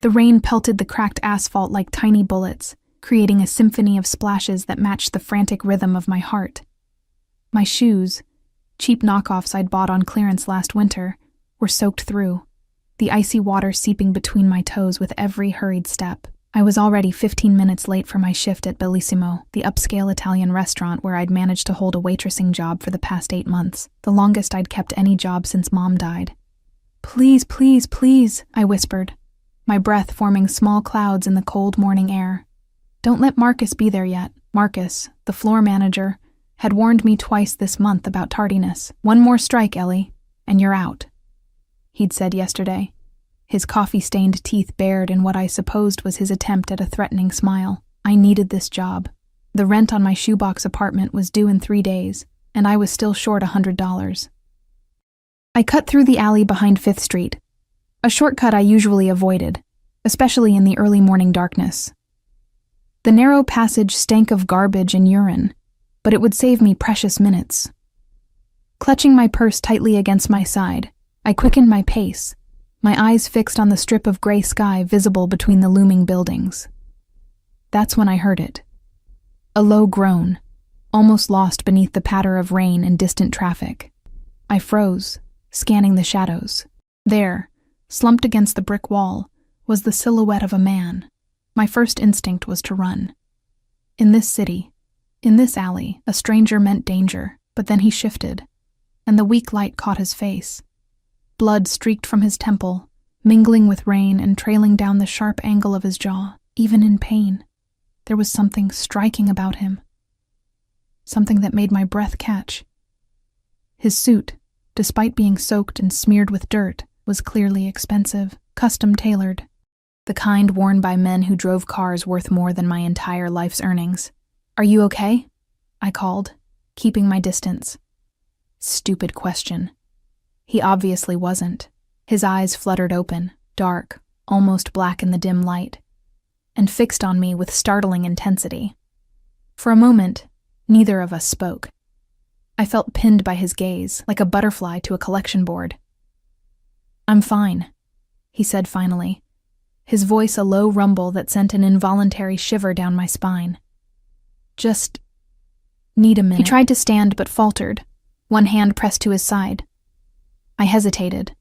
The rain pelted the cracked asphalt like tiny bullets, creating a symphony of splashes that matched the frantic rhythm of my heart. My shoes, cheap knockoffs I'd bought on clearance last winter, were soaked through, the icy water seeping between my toes with every hurried step. I was already 15 minutes late for my shift at Bellissimo, the upscale Italian restaurant where I'd managed to hold a waitressing job for the past 8 months, the longest I'd kept any job since Mom died. "Please, please, please," I whispered, my breath forming small clouds in the cold morning air. Don't let Marcus be there yet. Marcus, the floor manager, had warned me twice this month about tardiness. "One more strike, Ellie, and you're out," he'd said yesterday, his coffee-stained teeth bared in what I supposed was his attempt at a threatening smile. I needed this job. The rent on my shoebox apartment was due in 3 days, and I was still short $100. I cut through the alley behind 5th Street, a shortcut I usually avoided, especially in the early morning darkness. The narrow passage stank of garbage and urine, but it would save me precious minutes. Clutching my purse tightly against my side, I quickened my pace, my eyes fixed on the strip of gray sky visible between the looming buildings. That's when I heard it. A low groan, almost lost beneath the patter of rain and distant traffic. I froze, scanning the shadows. There, slumped against the brick wall, was the silhouette of a man. My first instinct was to run. In this city, in this alley, a stranger meant danger, but then he shifted, and the weak light caught his face. Blood streaked from his temple, mingling with rain and trailing down the sharp angle of his jaw. Even in pain, there was something striking about him. Something that made my breath catch. His suit, despite being soaked and smeared with dirt, was clearly expensive, custom-tailored, the kind worn by men who drove cars worth more than my entire life's earnings. "Are you okay?" I called, keeping my distance. Stupid question. He obviously wasn't. His eyes fluttered open, dark, almost black in the dim light, and fixed on me with startling intensity. For a moment, neither of us spoke. I felt pinned by his gaze, like a butterfly to a collection board. "I'm fine," he said finally, his voice a low rumble that sent an involuntary shiver down my spine. "Just need a minute." He tried to stand but faltered, one hand pressed to his side. I hesitated.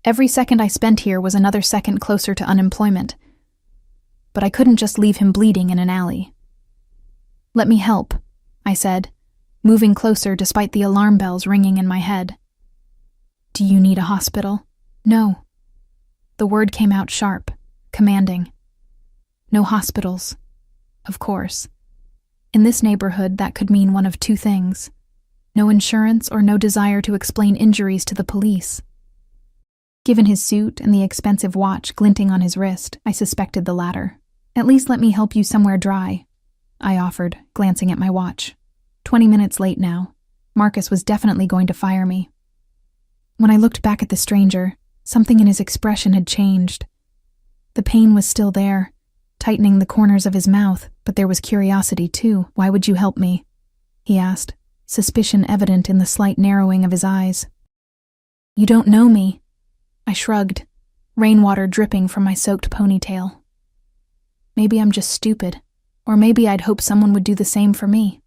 Every second I spent here was another second closer to unemployment. But I couldn't just leave him bleeding in an alley. "Let me help," I said, moving closer despite the alarm bells ringing in my head. "Do you need a hospital?" "No." The word came out sharp, commanding. No hospitals. Of course. In this neighborhood, that could mean one of two things. No insurance or no desire to explain injuries to the police. Given his suit and the expensive watch glinting on his wrist, I suspected the latter. "At least let me help you somewhere dry," I offered, glancing at my watch. 20 minutes late now. Marcus was definitely going to fire me. When I looked back at the stranger, something in his expression had changed. The pain was still there, tightening the corners of his mouth, but there was curiosity too. "Why would you help me?" he asked, suspicion evident in the slight narrowing of his eyes. "You don't know me." I shrugged, rainwater dripping from my soaked ponytail. Maybe I'm just stupid, or maybe I'd hoped someone would do the same for me.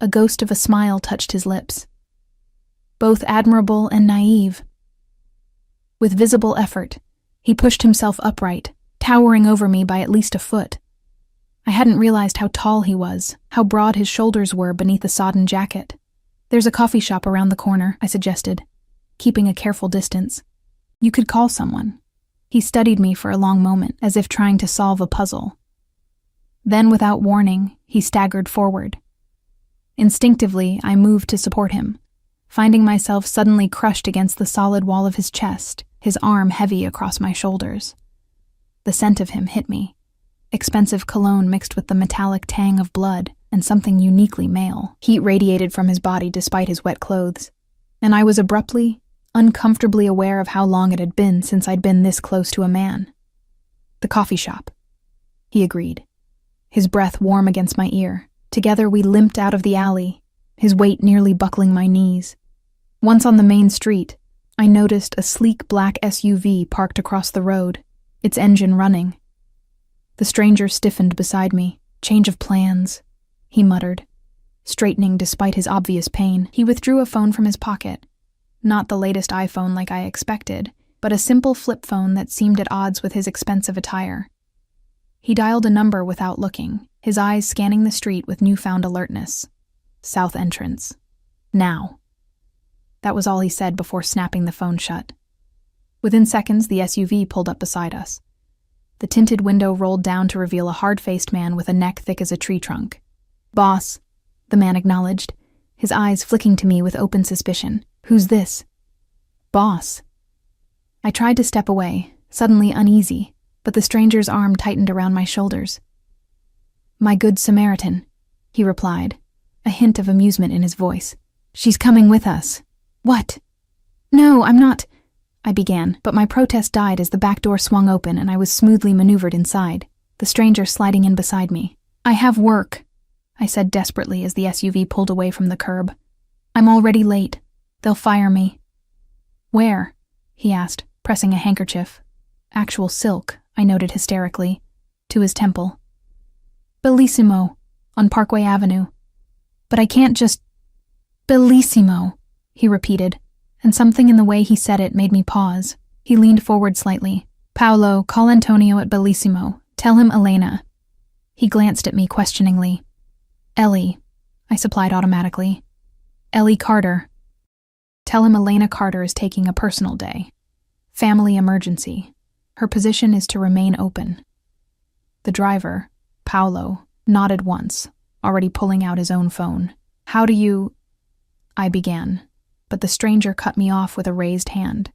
A ghost of a smile touched his lips. Both admirable and naive. With visible effort, he pushed himself upright, towering over me by at least a foot. I hadn't realized how tall he was, how broad his shoulders were beneath a sodden jacket. "There's a coffee shop around the corner," I suggested, keeping a careful distance. "You could call someone." He studied me for a long moment, as if trying to solve a puzzle. Then, without warning, he staggered forward. Instinctively, I moved to support him, finding myself suddenly crushed against the solid wall of his chest, his arm heavy across my shoulders. The scent of him hit me. Expensive cologne mixed with the metallic tang of blood and something uniquely male. Heat radiated from his body despite his wet clothes, and I was abruptly, uncomfortably aware of how long it had been since I'd been this close to a man. "The coffee shop," he agreed, his breath warm against my ear. Together we limped out of the alley, his weight nearly buckling my knees. Once on the main street, I noticed a sleek black SUV parked across the road. its engine running. The stranger stiffened beside me. "Change of plans," he muttered, straightening despite his obvious pain. He withdrew a phone from his pocket. Not the latest iPhone like I expected, but a simple flip phone that seemed at odds with his expensive attire. He dialed a number without looking, his eyes scanning the street with newfound alertness. South entrance. Now. That was all he said before snapping the phone shut. Within seconds, the SUV pulled up beside us. The tinted window rolled down to reveal a hard-faced man with a neck thick as a tree trunk. "Boss," the man acknowledged, his eyes flicking to me with open suspicion. "Who's this?" "Boss." I tried to step away, suddenly uneasy, but the stranger's arm tightened around my shoulders. "My good Samaritan," he replied, a hint of amusement in his voice. "She's coming with us." "What?" "No, I'm not," I began, but my protest died as the back door swung open and I was smoothly maneuvered inside, the stranger sliding in beside me. "I have work," I said desperately as the SUV pulled away from the curb. "I'm already late. They'll fire me." "Where?" he asked, pressing a handkerchief. Actual silk, I noted hysterically, to his temple. "Bellissimo, on Parkway Avenue." "But I can't just—" "Bellissimo," he repeated, and something in the way he said it made me pause. He leaned forward slightly. "Paolo, call Antonio at Bellissimo. Tell him Elena." He glanced at me questioningly. "Ellie," I supplied automatically. "Ellie Carter. Tell him Elena Carter is taking a personal day. Family emergency. Her position is to remain open." The driver, Paolo, nodded once, already pulling out his own phone. "How do you—" I began, but the stranger cut me off with a raised hand.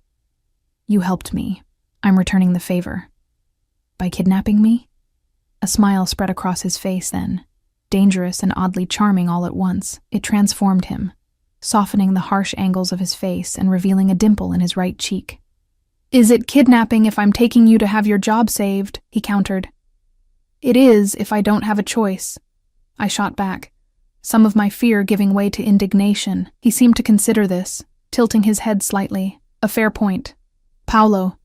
"You helped me. I'm returning the favor." "By kidnapping me?" A smile spread across his face then, dangerous and oddly charming all at once. It transformed him, softening the harsh angles of his face and revealing a dimple in his right cheek. "Is it kidnapping if I'm taking you to have your job saved?" he countered. "It is if I don't have a choice." I shot back, some of my fear giving way to indignation. He seemed to consider this, tilting his head slightly. "A fair point. Paolo,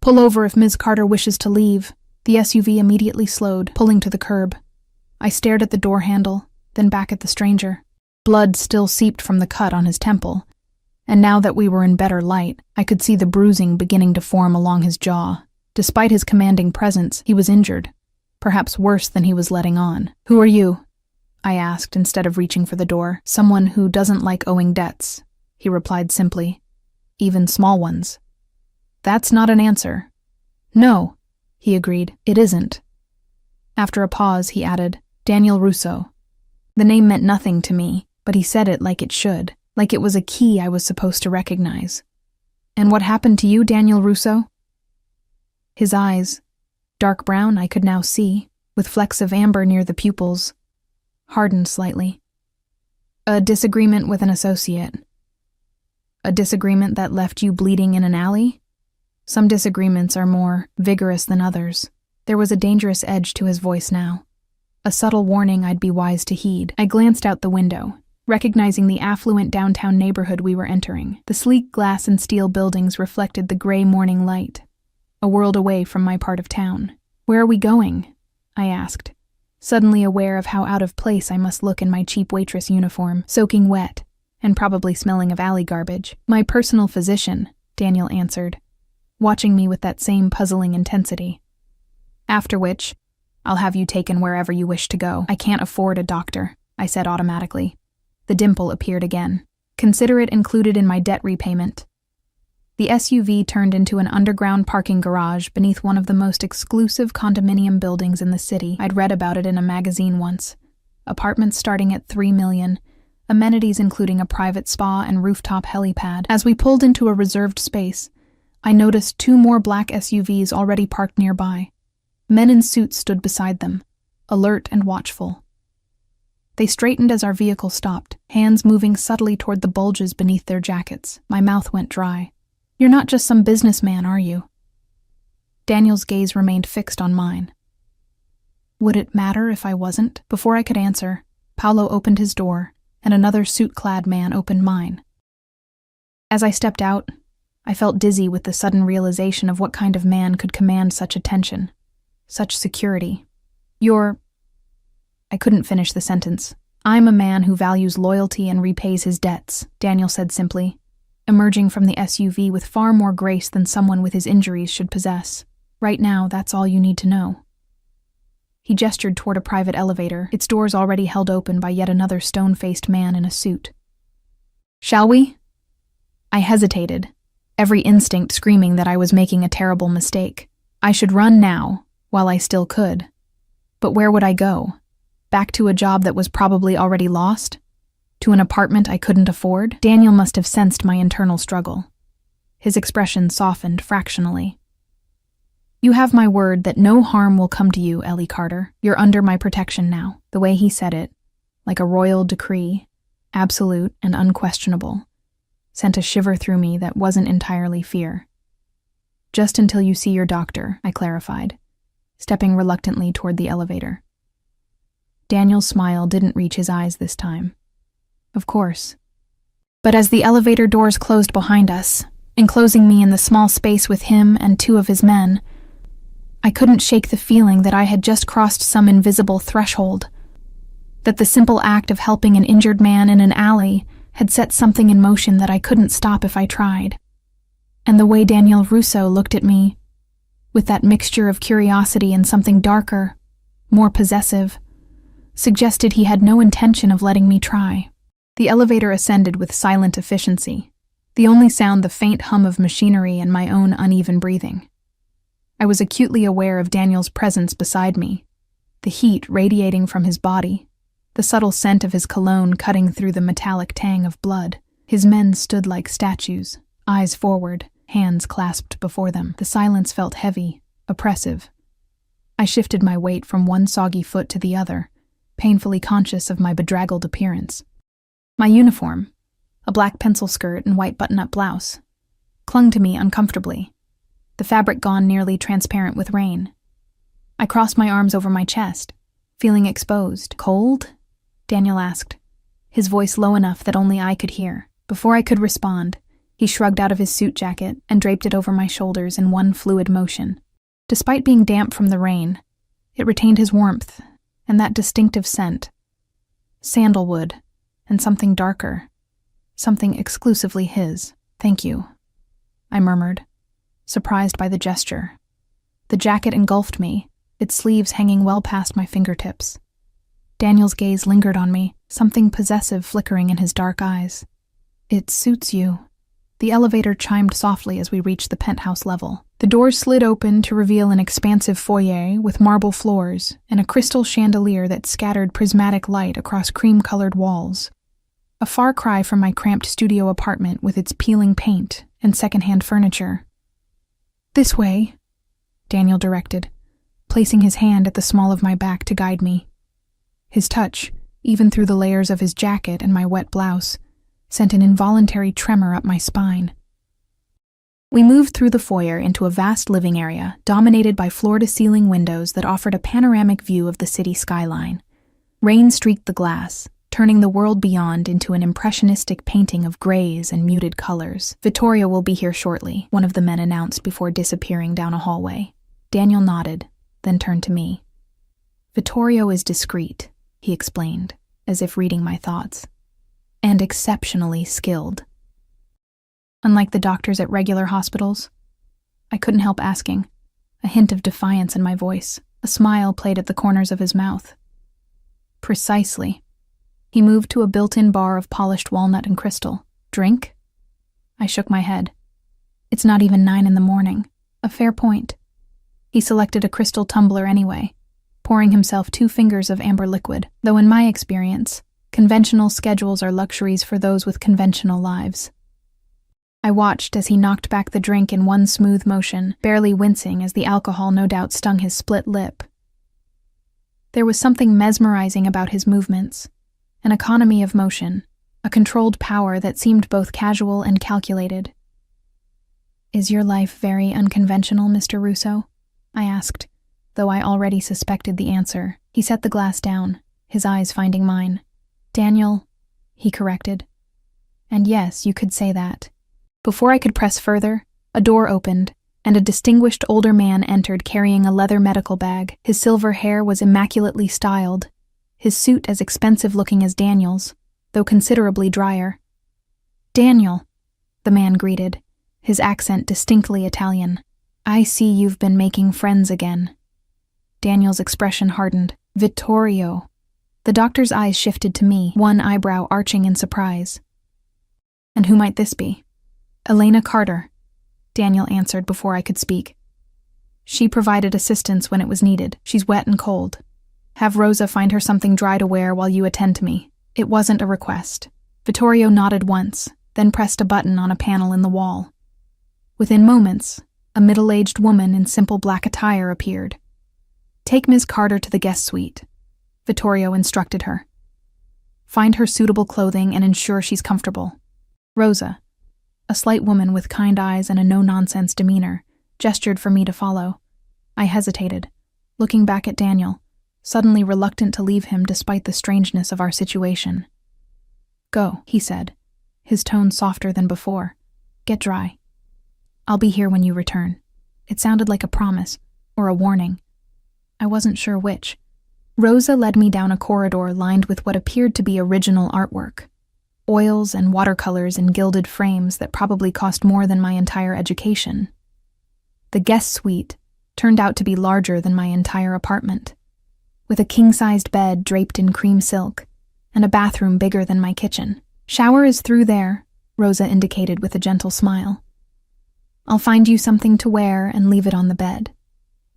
pull over if Ms. Carter wishes to leave." The SUV immediately slowed, pulling to the curb. I stared at the door handle, then back at the stranger. Blood still seeped from the cut on his temple, and now that we were in better light, I could see the bruising beginning to form along his jaw. Despite his commanding presence, he was injured, perhaps worse than he was letting on. "Who are you?" I asked instead of reaching for the door. "Someone who doesn't like owing debts," he replied simply. "Even small ones." "That's not an answer." "No," he agreed, "it isn't." After a pause, he added, "Daniel Russo." The name meant nothing to me, but he said it like it should, like it was a key I was supposed to recognize. "And what happened to you, Daniel Russo?" His eyes, dark brown I could now see, with flecks of amber near the pupils, hardened slightly. "A disagreement with an associate." "A disagreement that left you bleeding in an alley?" Some disagreements are more vigorous than others. There was a dangerous edge to his voice now, a subtle warning I'd be wise to heed. I glanced out the window, recognizing the affluent downtown neighborhood we were entering. The sleek glass and steel buildings reflected the gray morning light, a world away from my part of town. "Where are we going?" I asked, suddenly aware of how out of place I must look in my cheap waitress uniform, soaking wet, and probably smelling of alley garbage. "My personal physician," Daniel answered, watching me with that same puzzling intensity. "After which, I'll have you taken wherever you wish to go." "I can't afford a doctor," I said automatically. The dimple appeared again. "Consider it included in my debt repayment." The SUV turned into an underground parking garage beneath one of the most exclusive condominium buildings in the city. I'd read about it in a magazine once. Apartments starting at $3 million, amenities including a private spa and rooftop helipad. As we pulled into a reserved space, I noticed 2 more black SUVs already parked nearby. Men in suits stood beside them, alert and watchful. They straightened as our vehicle stopped, hands moving subtly toward the bulges beneath their jackets. My mouth went dry. "You're not just some businessman, are you?" Daniel's gaze remained fixed on mine. Would it matter if I wasn't? Before I could answer, Paolo opened his door, and another suit-clad man opened mine. As I stepped out, I felt dizzy with the sudden realization of what kind of man could command such attention, such security. I couldn't finish the sentence. I'm a man who values loyalty and repays his debts, Daniel said simply, emerging from the SUV with far more grace than someone with his injuries should possess. Right now, that's all you need to know. He gestured toward a private elevator, its doors already held open by yet another stone-faced man in a suit. Shall we? I hesitated, every instinct screaming that I was making a terrible mistake. I should run now, while I still could. But where would I go? Back to a job that was probably already lost? To an apartment I couldn't afford? Daniel must have sensed my internal struggle. His expression softened fractionally. You have my word that no harm will come to you, Ellie Carter. You're under my protection now. The way he said it, like a royal decree, absolute and unquestionable, sent a shiver through me that wasn't entirely fear. Just until you see your doctor, I clarified, stepping reluctantly toward the elevator. Daniel's smile didn't reach his eyes this time. Of course. But as the elevator doors closed behind us, enclosing me in the small space with him and two of his men, I couldn't shake the feeling that I had just crossed some invisible threshold, that the simple act of helping an injured man in an alley had set something in motion that I couldn't stop if I tried. And the way Daniel Russo looked at me, with that mixture of curiosity and something darker, more possessive, suggested he had no intention of letting me try. The elevator ascended with silent efficiency, the only sound the faint hum of machinery and my own uneven breathing. I was acutely aware of Daniel's presence beside me, the heat radiating from his body, the subtle scent of his cologne cutting through the metallic tang of blood. His men stood like statues, eyes forward, hands clasped before them. The silence felt heavy, oppressive. I shifted my weight from one soggy foot to the other, painfully conscious of my bedraggled appearance. My uniform, a black pencil skirt and white button-up blouse, clung to me uncomfortably, the fabric gone nearly transparent with rain. I crossed my arms over my chest, feeling exposed. Cold? Daniel asked, his voice low enough that only I could hear. Before I could respond, he shrugged out of his suit jacket and draped it over my shoulders in one fluid motion. Despite being damp from the rain, it retained his warmth and that distinctive scent. Sandalwood and something darker, something exclusively his. Thank you, I murmured, surprised by the gesture. The jacket engulfed me, its sleeves hanging well past my fingertips. Daniel's gaze lingered on me, something possessive flickering in his dark eyes. It suits you. The elevator chimed softly as we reached the penthouse level. The doors slid open to reveal an expansive foyer with marble floors and a crystal chandelier that scattered prismatic light across cream-colored walls. A far cry from my cramped studio apartment with its peeling paint and secondhand furniture. This way, Daniel directed, placing his hand at the small of my back to guide me. His touch, even through the layers of his jacket and my wet blouse, sent an involuntary tremor up my spine. We moved through the foyer into a vast living area dominated by floor-to-ceiling windows that offered a panoramic view of the city skyline. Rain streaked the glass, turning the world beyond into an impressionistic painting of grays and muted colors. Vittorio will be here shortly, one of the men announced before disappearing down a hallway. Daniel nodded, then turned to me. Vittorio is discreet, he explained, as if reading my thoughts, and exceptionally skilled. Unlike the doctors at regular hospitals, I couldn't help asking, a hint of defiance in my voice. A smile played at the corners of his mouth. Precisely. He moved to a built-in bar of polished walnut and crystal. Drink? I shook my head. It's not even 9 a.m. A fair point. He selected a crystal tumbler anyway, pouring himself 2 fingers of amber liquid, though in my experience, conventional schedules are luxuries for those with conventional lives. I watched as he knocked back the drink in one smooth motion, barely wincing as the alcohol no doubt stung his split lip. There was something mesmerizing about his movements, an economy of motion, a controlled power that seemed both casual and calculated. Is your life very unconventional, Mr. Russo? I asked, though I already suspected the answer. He set the glass down, his eyes finding mine. Daniel, he corrected. And yes, you could say that. Before I could press further, a door opened, and a distinguished older man entered carrying a leather medical bag. His silver hair was immaculately styled, his suit as expensive-looking as Daniel's, though considerably drier. "Daniel," the man greeted, his accent distinctly Italian. "I see you've been making friends again." Daniel's expression hardened. "Vittorio." The doctor's eyes shifted to me, one eyebrow arching in surprise. "And who might this be?" "Elena Carter," Daniel answered before I could speak. "She provided assistance when it was needed. She's wet and cold. Have Rosa find her something dry to wear while you attend to me." It wasn't a request. Vittorio nodded once, then pressed a button on a panel in the wall. Within moments, a middle-aged woman in simple black attire appeared. "Take Ms. Carter to the guest suite," Vittorio instructed her. "Find her suitable clothing and ensure she's comfortable." Rosa, a slight woman with kind eyes and a no-nonsense demeanor, gestured for me to follow. I hesitated, looking back at Daniel, suddenly reluctant to leave him despite the strangeness of our situation. "Go," he said, his tone softer than before. "Get dry. I'll be here when you return." It sounded like a promise, or a warning. I wasn't sure which. Rosa led me down a corridor lined with what appeared to be original artwork. Oils and watercolors in gilded frames that probably cost more than my entire education. The guest suite turned out to be larger than my entire apartment, with a king-sized bed draped in cream silk, and a bathroom bigger than my kitchen. "Shower is through there," Rosa indicated with a gentle smile. "I'll find you something to wear and leave it on the bed.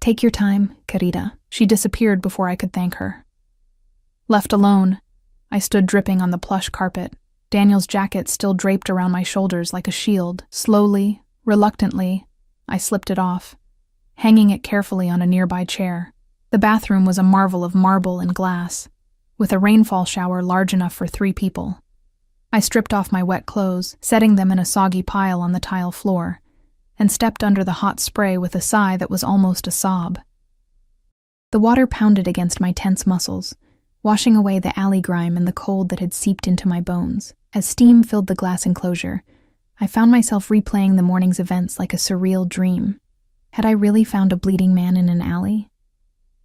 Take your time, querida." She disappeared before I could thank her. Left alone, I stood dripping on the plush carpet, Daniel's jacket still draped around my shoulders like a shield. Slowly, reluctantly, I slipped it off, hanging it carefully on a nearby chair. The bathroom was a marvel of marble and glass, with a rainfall shower large enough for 3 people. I stripped off my wet clothes, setting them in a soggy pile on the tile floor, and stepped under the hot spray with a sigh that was almost a sob. The water pounded against my tense muscles, washing away the alley grime and the cold that had seeped into my bones. As steam filled the glass enclosure, I found myself replaying the morning's events like a surreal dream. Had I really found a bleeding man in an alley?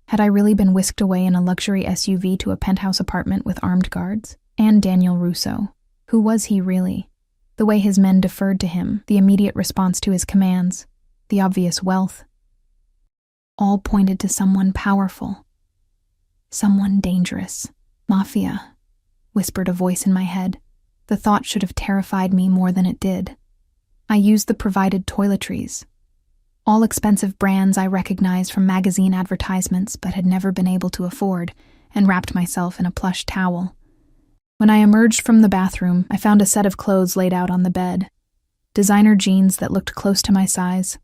Had I really been whisked away in a luxury SUV to a penthouse apartment with armed guards? And Daniel Russo. Who was he really? The way his men deferred to him, the immediate response to his commands, the obvious wealth. All pointed to someone powerful. Someone dangerous. Mafia, whispered a voice in my head. The thought should have terrified me more than it did. I used the provided toiletries. All expensive brands I recognized from magazine advertisements but had never been able to afford, and wrapped myself in a plush towel. When I emerged from the bathroom, I found a set of clothes laid out on the bed. Designer jeans that looked close to my size,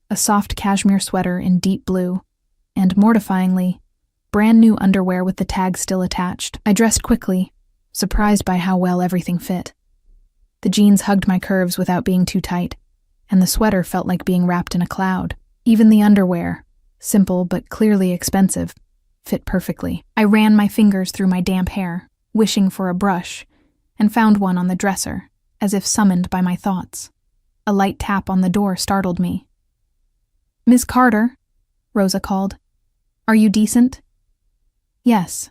a soft cashmere sweater in deep blue, and, mortifyingly, brand new underwear with the tag still attached. I dressed quickly, surprised by how well everything fit. The jeans hugged my curves without being too tight, and the sweater felt like being wrapped in a cloud. Even the underwear, simple but clearly expensive, fit perfectly. I ran my fingers through my damp hair, wishing for a brush, and found one on the dresser, as if summoned by my thoughts. A light tap on the door startled me. "Miss Carter," Rosa called. "Are you decent?" "Yes,"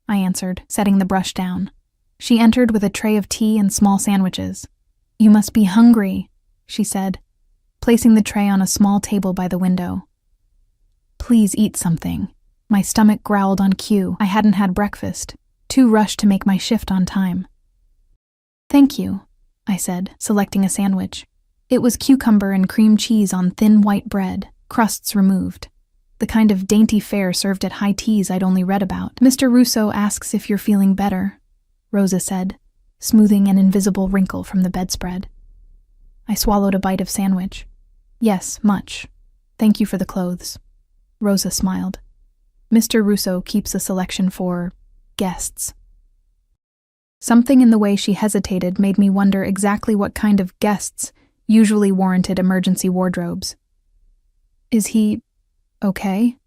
I answered, setting the brush down. She entered with a tray of tea and small sandwiches. "You must be hungry," she said, placing the tray on a small table by the window. "Please eat something." My stomach growled on cue. I hadn't had breakfast, too rushed to make my shift on time. "Thank you," I said, selecting a sandwich. It was cucumber and cream cheese on thin white bread, crusts removed. The kind of dainty fare served at high teas I'd only read about. "Mr. Russo asks if you're feeling better," Rosa said, smoothing an invisible wrinkle from the bedspread. I swallowed a bite of sandwich. "Yes, much. Thank you for the clothes." Rosa smiled. "Mr. Russo keeps a selection for guests." Something in the way she hesitated made me wonder exactly what kind of guests usually warranted emergency wardrobes. "Is he okay?"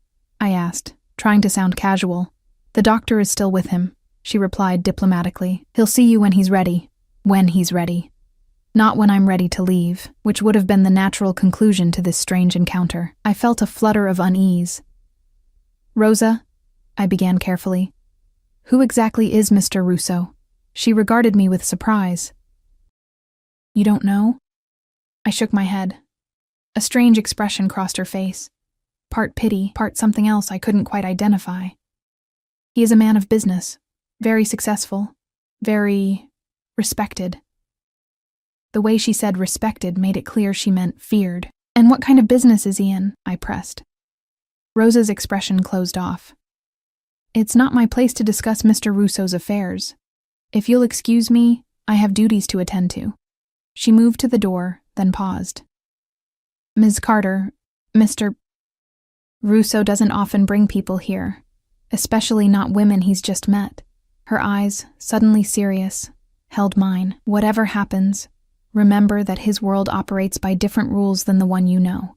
I asked, trying to sound casual. "The doctor is still with him," she replied diplomatically. "He'll see you when he's ready." When he's ready. Not when I'm ready to leave, which would have been the natural conclusion to this strange encounter. I felt a flutter of unease. "Rosa," I began carefully, "who exactly is Mr. Russo?" She regarded me with surprise. "You don't know?" I shook my head. A strange expression crossed her face. Part pity, part something else I couldn't quite identify. "He is a man of business, very successful, very respected." The way she said respected made it clear she meant feared. "And what kind of business is he in?" I pressed. Rosa's expression closed off. "It's not my place to discuss Mr. Russo's affairs. If you'll excuse me, I have duties to attend to." She moved to the door, then paused. "Ms. Carter, Mr. Russo doesn't often bring people here, especially not women he's just met." Her eyes, suddenly serious, held mine. "Whatever happens, remember that his world operates by different rules than the one you know."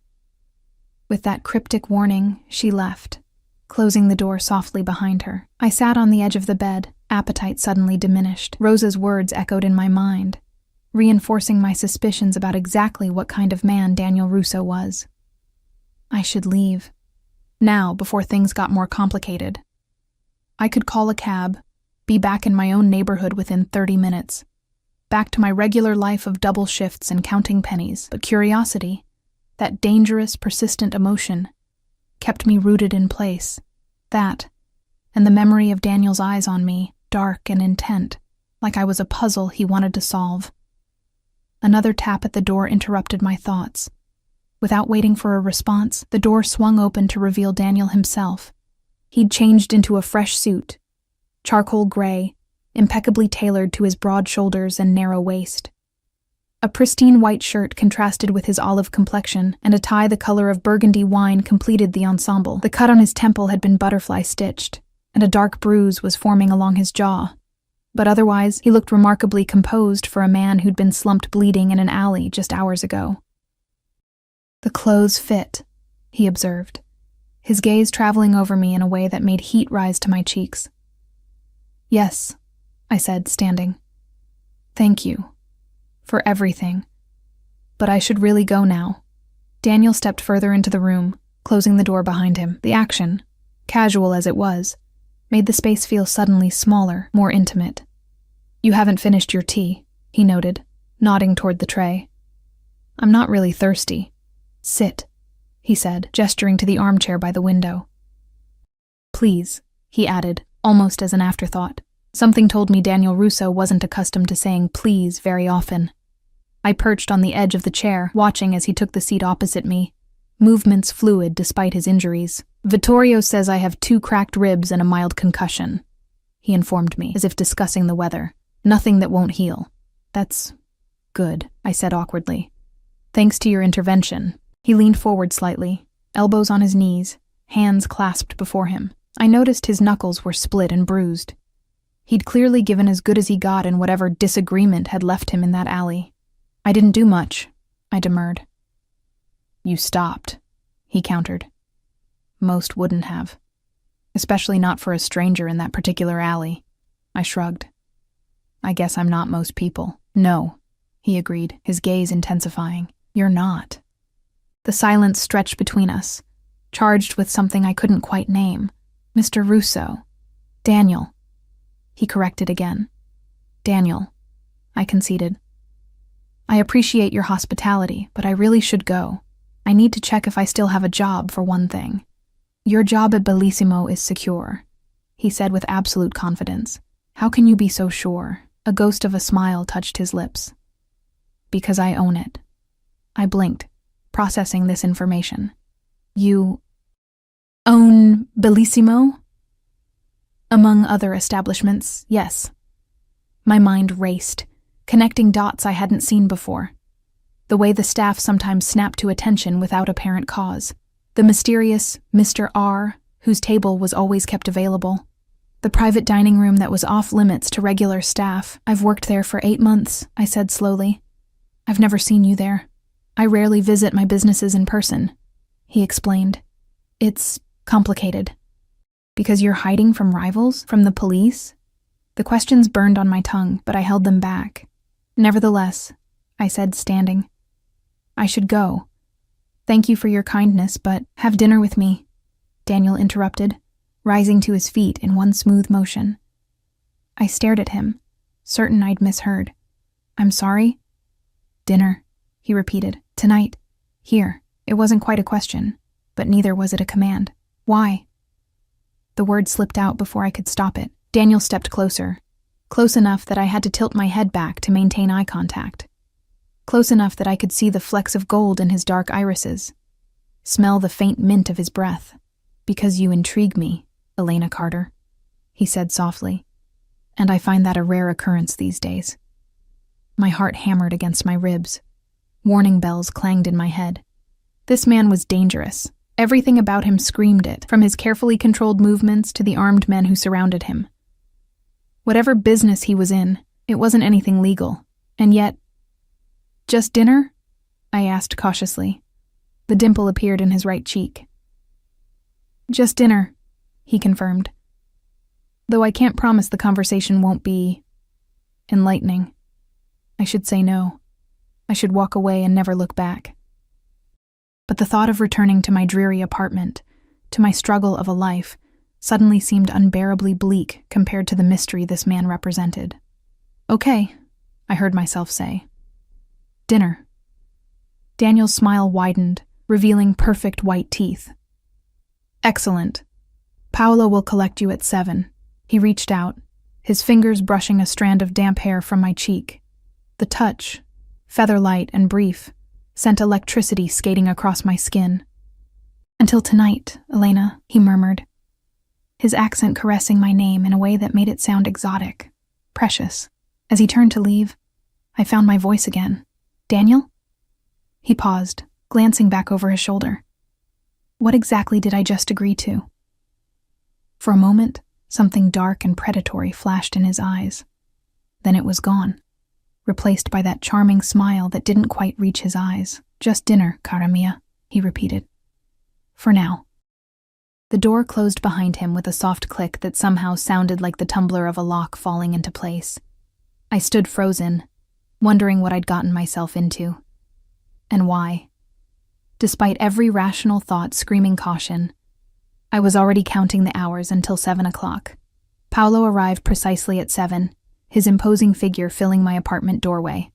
With that cryptic warning, she left, closing the door softly behind her. I sat on the edge of the bed, appetite suddenly diminished. Rosa's words echoed in my mind, reinforcing my suspicions about exactly what kind of man Daniel Russo was. I should leave. Now, before things got more complicated. I could call a cab, be back in my own neighborhood within 30 minutes. Back to my regular life of double shifts and counting pennies. But curiosity, that dangerous, persistent emotion, kept me rooted in place. That, and the memory of Daniel's eyes on me, dark and intent, like I was a puzzle he wanted to solve. Another tap at the door interrupted my thoughts. Without waiting for a response, the door swung open to reveal Daniel himself. He'd changed into a fresh suit, charcoal gray, impeccably tailored to his broad shoulders and narrow waist. A pristine white shirt contrasted with his olive complexion, and a tie the color of burgundy wine completed the ensemble. The cut on his temple had been butterfly stitched, and a dark bruise was forming along his jaw. But otherwise, he looked remarkably composed for a man who'd been slumped bleeding in an alley just hours ago. "The clothes fit," he observed, his gaze traveling over me in a way that made heat rise to my cheeks. "Yes," I said, standing. "Thank you. For everything. But I should really go now." Daniel stepped further into the room, closing the door behind him. The action, casual as it was, made the space feel suddenly smaller, more intimate. "You haven't finished your tea," he noted, nodding toward the tray. "I'm not really thirsty." "Sit," he said, gesturing to the armchair by the window. "Please," he added, almost as an afterthought. Something told me Daniel Russo wasn't accustomed to saying please very often. I perched on the edge of the chair, watching as he took the seat opposite me, movements fluid despite his injuries. "Vittorio says I have 2 cracked ribs and a mild concussion," he informed me, as if discussing the weather. "Nothing that won't heal." "That's good," I said awkwardly. "Thanks to your intervention." He leaned forward slightly, elbows on his knees, hands clasped before him. I noticed his knuckles were split and bruised. He'd clearly given as good as he got in whatever disagreement had left him in that alley. "I didn't do much," I demurred. "You stopped," he countered. "Most wouldn't have. Especially not for a stranger in that particular alley." I shrugged. "I guess I'm not most people." "No," he agreed, his gaze intensifying. "You're not." The silence stretched between us, charged with something I couldn't quite name. "Mr. Russo. Daniel." He corrected again. "Daniel," I conceded. "I appreciate your hospitality, but I really should go. I need to check if I still have a job, for one thing." "Your job at Bellissimo is secure," he said with absolute confidence. "How can you be so sure?" A ghost of a smile touched his lips. "Because I own it." I blinked, processing this information. "You own Bellissimo?" "Among other establishments, yes." My mind raced, connecting dots I hadn't seen before. The way the staff sometimes snapped to attention without apparent cause. The mysterious Mr. R, whose table was always kept available. The private dining room that was off limits to regular staff. "I've worked there for 8 months, I said slowly. "I've never seen you there. I rarely visit my businesses in person," he explained. "It's complicated." "Because you're hiding from rivals? From the police?" The questions burned on my tongue, but I held them back. Nevertheless, I said, standing. I should go. Thank you for your kindness, but have dinner with me, Daniel interrupted, rising to his feet in one smooth motion. I stared at him, certain I'd misheard. I'm sorry? Dinner, he repeated. Tonight. Here. It wasn't quite a question, but neither was it a command. Why? The word slipped out before I could stop it. Daniel stepped closer, close enough that I had to tilt my head back to maintain eye contact. Close enough that I could see the flecks of gold in his dark irises, smell the faint mint of his breath. Because you intrigue me, Elena Carter, he said softly, and I find that a rare occurrence these days. My heart hammered against my ribs. Warning bells clanged in my head. This man was dangerous. Everything about him screamed it, from his carefully controlled movements to the armed men who surrounded him. Whatever business he was in, it wasn't anything legal, and yet... Just dinner? I asked cautiously. The dimple appeared in his right cheek. Just dinner, he confirmed. Though I can't promise the conversation won't be... enlightening. I should say no. I should walk away and never look back. But the thought of returning to my dreary apartment, to my struggle of a life, suddenly seemed unbearably bleak compared to the mystery this man represented. Okay, I heard myself say. Dinner. Daniel's smile widened, revealing perfect white teeth. Excellent. Paolo will collect you at 7. He reached out, his fingers brushing a strand of damp hair from my cheek. The touch, feather-light and brief, sent electricity skating across my skin. Until tonight, Elena, he murmured, his accent caressing my name in a way that made it sound exotic, precious. As he turned to leave, I found my voice again. Daniel? He paused, glancing back over his shoulder. What exactly did I just agree to? For a moment, something dark and predatory flashed in his eyes. Then it was gone, replaced by that charming smile that didn't quite reach his eyes. Just dinner, cara mia, he repeated. For now. The door closed behind him with a soft click that somehow sounded like the tumbler of a lock falling into place. I stood frozen, wondering what I'd gotten myself into. And why. Despite every rational thought screaming caution, I was already counting the hours until 7 o'clock. Paolo arrived precisely at 7, his imposing figure filling my apartment doorway.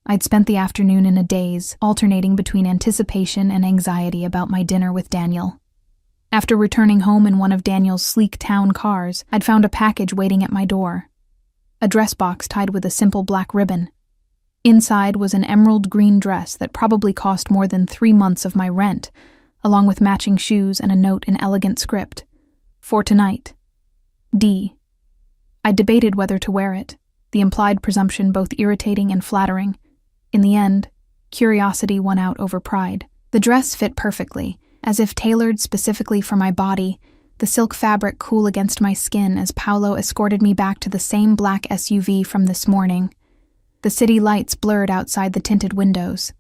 I'd spent the afternoon in a daze, alternating between anticipation and anxiety about my dinner with Daniel. After returning home in one of Daniel's sleek town cars, I'd found a package waiting at my door. A dress box tied with a simple black ribbon. Inside was an emerald green dress that probably cost more than 3 months of my rent, along with matching shoes and a note in elegant script. For tonight. D. I debated whether to wear it, the implied presumption both irritating and flattering. In the end, curiosity won out over pride. The dress fit perfectly, as if tailored specifically for my body, the silk fabric cool against my skin as Paolo escorted me back to the same black SUV from this morning. The city lights blurred outside the tinted windows.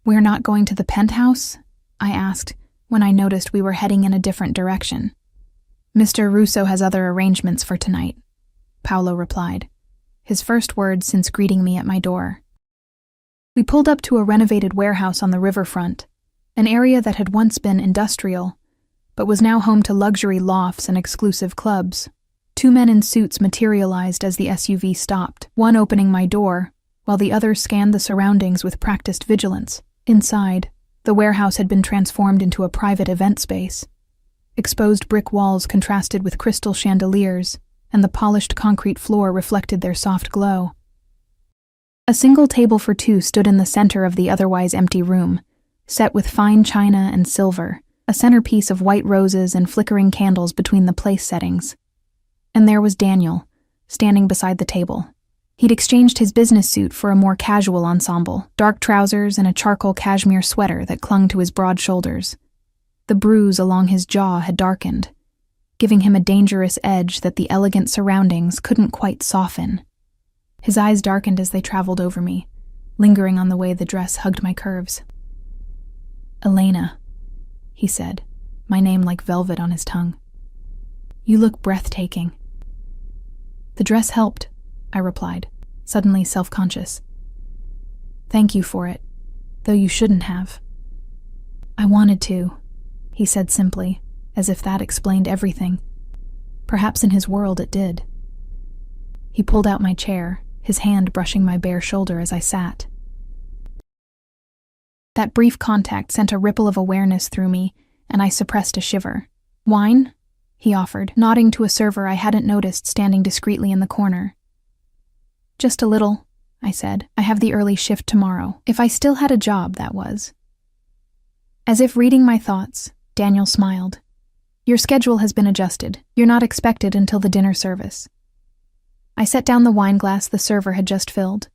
We're not going to the penthouse? I asked, when I noticed we were heading in a different direction. Mr. Russo has other arrangements for tonight, Paolo replied, his first words since greeting me at my door. We pulled up to a renovated warehouse on the riverfront, an area that had once been industrial, but was now home to luxury lofts and exclusive clubs. 2 men in suits materialized as the SUV stopped, one opening my door, while the other scanned the surroundings with practiced vigilance. Inside, the warehouse had been transformed into a private event space. Exposed brick walls contrasted with crystal chandeliers, and the polished concrete floor reflected their soft glow. A single table for 2 stood in the center of the otherwise empty room, set with fine china and silver, a centerpiece of white roses and flickering candles between the place settings. And there was Daniel, standing beside the table. He'd exchanged his business suit for a more casual ensemble, dark trousers and a charcoal cashmere sweater that clung to his broad shoulders. The bruise along his jaw had darkened, giving him a dangerous edge that the elegant surroundings couldn't quite soften. His eyes darkened as they traveled over me, lingering on the way the dress hugged my curves. Elena, he said, my name like velvet on his tongue. You look breathtaking. The dress helped, I replied, suddenly self-conscious. Thank you for it, though you shouldn't have. I wanted to, he said simply, as if that explained everything. Perhaps in his world it did. He pulled out my chair, his hand brushing my bare shoulder as I sat. That brief contact sent a ripple of awareness through me, and I suppressed a shiver. Wine? He offered, nodding to a server I hadn't noticed standing discreetly in the corner. Just a little, I said. I have the early shift tomorrow. If I still had a job, that was. As if reading my thoughts, Daniel smiled. Your schedule has been adjusted. You're not expected until the dinner service. I set down the wine glass the server had just filled.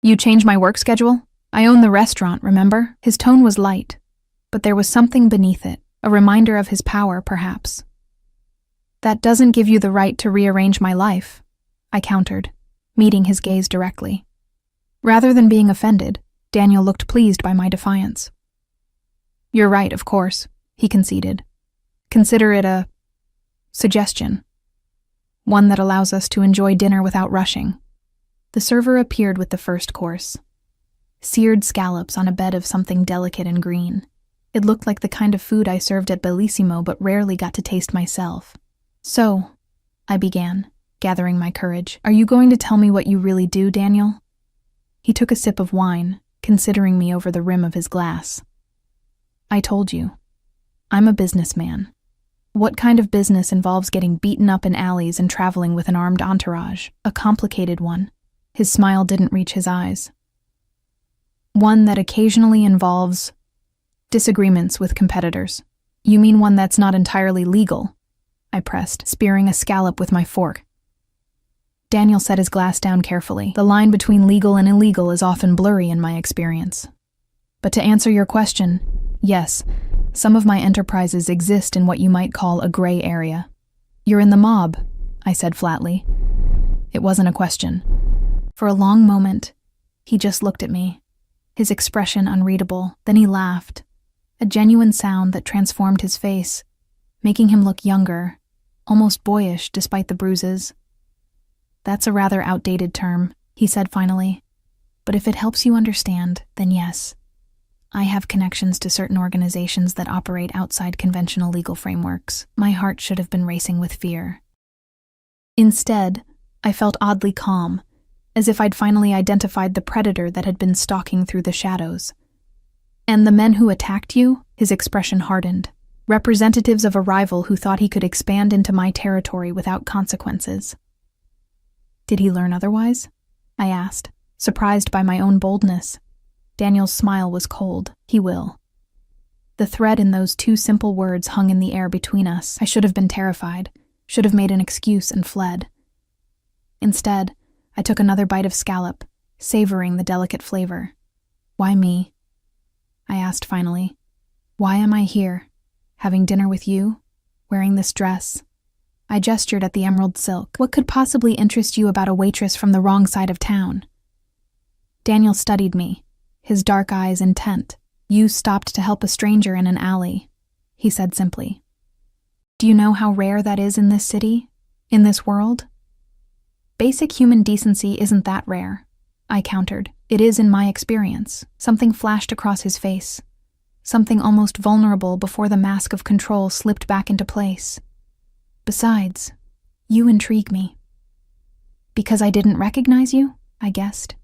You changed my work schedule? I own the restaurant, remember? His tone was light, but there was something beneath it, a reminder of his power, perhaps. That doesn't give you the right to rearrange my life, I countered, meeting his gaze directly. Rather than being offended, Daniel looked pleased by my defiance. You're right, of course, he conceded. Consider it a suggestion. One that allows us to enjoy dinner without rushing. The server appeared with the first course. Seared scallops on a bed of something delicate and green. It looked like the kind of food I served at Bellissimo but rarely got to taste myself. So, I began, gathering my courage. Are you going to tell me what you really do, Daniel? He took a sip of wine, considering me over the rim of his glass. I told you. I'm a businessman. What kind of business involves getting beaten up in alleys and traveling with an armed entourage? A complicated one. His smile didn't reach his eyes. One that occasionally involves disagreements with competitors. You mean one that's not entirely legal? I pressed, spearing a scallop with my fork. Daniel set his glass down carefully. The line between legal and illegal is often blurry in my experience. But to answer your question, yes, some of my enterprises exist in what you might call a gray area. You're in the mob, I said flatly. It wasn't a question. For a long moment, he just looked at me, his expression unreadable. Then he laughed, a genuine sound that transformed his face, making him look younger, almost boyish despite the bruises. That's a rather outdated term, he said finally. But if it helps you understand, then yes. I have connections to certain organizations that operate outside conventional legal frameworks. My heart should have been racing with fear. Instead, I felt oddly calm, as if I'd finally identified the predator that had been stalking through the shadows. And the men who attacked you? His expression hardened. Representatives of a rival who thought he could expand into my territory without consequences. Did he learn otherwise? I asked, surprised by my own boldness. Daniel's smile was cold. He will. The thread in those two simple words hung in the air between us. I should have been terrified, should have made an excuse and fled. Instead, I took another bite of scallop, savoring the delicate flavor. Why me? I asked finally. Why am I here? Having dinner with you? Wearing this dress? I gestured at the emerald silk. What could possibly interest you about a waitress from the wrong side of town? Daniel studied me, his dark eyes intent. You stopped to help a stranger in an alley, he said simply. Do you know how rare that is in this city? In this world? Basic human decency isn't that rare, I countered. It is in my experience. Something flashed across his face. Something almost vulnerable before the mask of control slipped back into place. Besides, you intrigue me. Because I didn't recognize you, I guessed.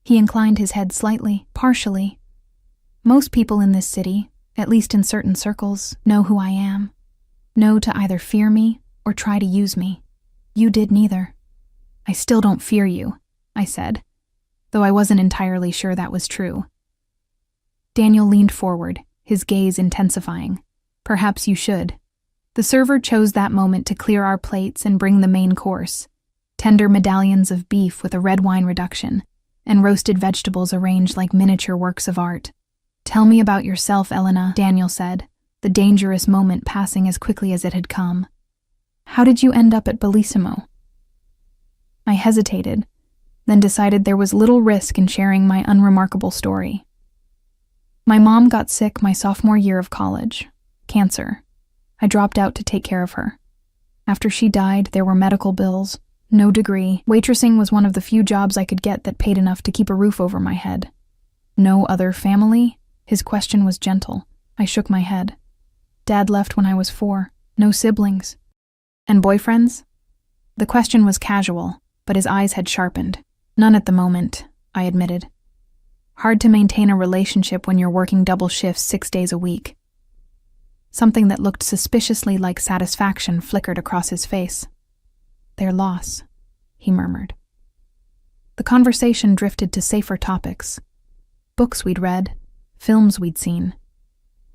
He inclined his head slightly, partially. Most people in this city, at least in certain circles, know who I am. Know to either fear me or try to use me. You did neither. I still don't fear you, I said, though I wasn't entirely sure that was true. Daniel leaned forward, his gaze intensifying. Perhaps you should. The server chose that moment to clear our plates and bring the main course. Tender medallions of beef with a red wine reduction, and roasted vegetables arranged like miniature works of art. Tell me about yourself, Elena, Daniel said, the dangerous moment passing as quickly as it had come. How did you end up at Bellissimo? I hesitated, then decided there was little risk in sharing my unremarkable story. My mom got sick my sophomore year of college. Cancer. I dropped out to take care of her. After she died, there were medical bills, no degree. Waitressing was one of the few jobs I could get that paid enough to keep a roof over my head. No other family? His question was gentle. I shook my head. Dad left when I was 4. No siblings. And boyfriends? The question was casual, but his eyes had sharpened. None at the moment, I admitted. Hard to maintain a relationship when you're working double shifts 6 days a week. Something that looked suspiciously like satisfaction flickered across his face. Their loss, he murmured. The conversation drifted to safer topics. Books we'd read, films we'd seen.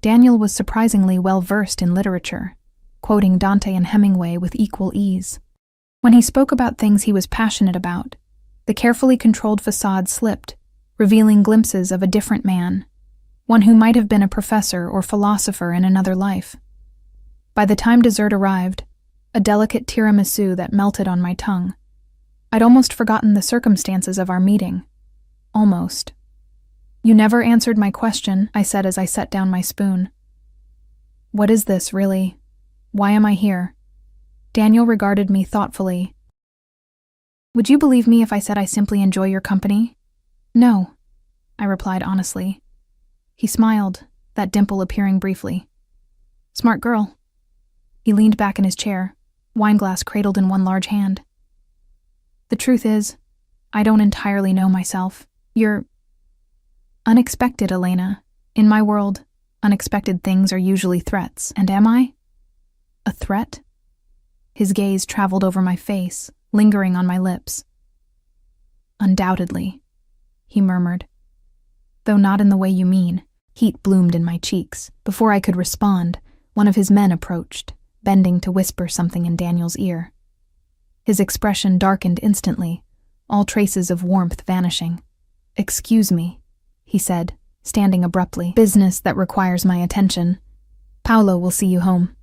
Daniel was surprisingly well-versed in literature, quoting Dante and Hemingway with equal ease. When he spoke about things he was passionate about, the carefully controlled facade slipped, revealing glimpses of a different man, one who might have been a professor or philosopher in another life. By the time dessert arrived, a delicate tiramisu that melted on my tongue, I'd almost forgotten the circumstances of our meeting. Almost. You never answered my question, I said as I set down my spoon. What is this, really? Why am I here? Daniel regarded me thoughtfully. Would you believe me if I said I simply enjoy your company? No, I replied honestly. He smiled, that dimple appearing briefly. Smart girl. He leaned back in his chair, wineglass cradled in one large hand. The truth is, I don't entirely know myself. You're unexpected, Elena. In my world, unexpected things are usually threats, and am I? A threat? His gaze traveled over my face, lingering on my lips. Undoubtedly, he murmured. Though not in the way you mean. Heat bloomed in my cheeks. Before I could respond, one of his men approached, bending to whisper something in Daniel's ear. His expression darkened instantly, all traces of warmth vanishing. Excuse me, he said, standing abruptly. Business that requires my attention. Paolo will see you home.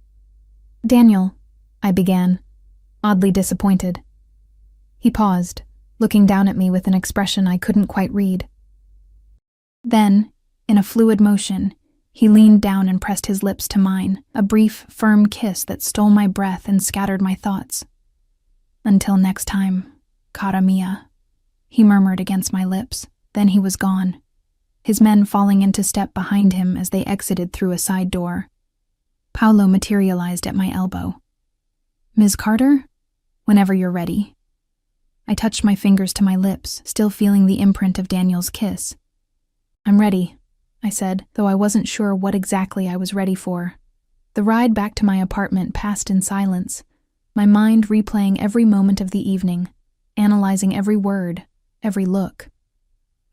Daniel, I began, oddly disappointed. He paused, looking down at me with an expression I couldn't quite read. Then, in a fluid motion, he leaned down and pressed his lips to mine, a brief, firm kiss that stole my breath and scattered my thoughts. Until next time, cara mia, he murmured against my lips. Then he was gone, his men falling into step behind him as they exited through a side door. Paolo materialized at my elbow. Ms. Carter? Whenever you're ready. I touched my fingers to my lips, still feeling the imprint of Daniel's kiss. I'm ready, I said, though I wasn't sure what exactly I was ready for. The ride back to my apartment passed in silence, my mind replaying every moment of the evening, analyzing every word, every look.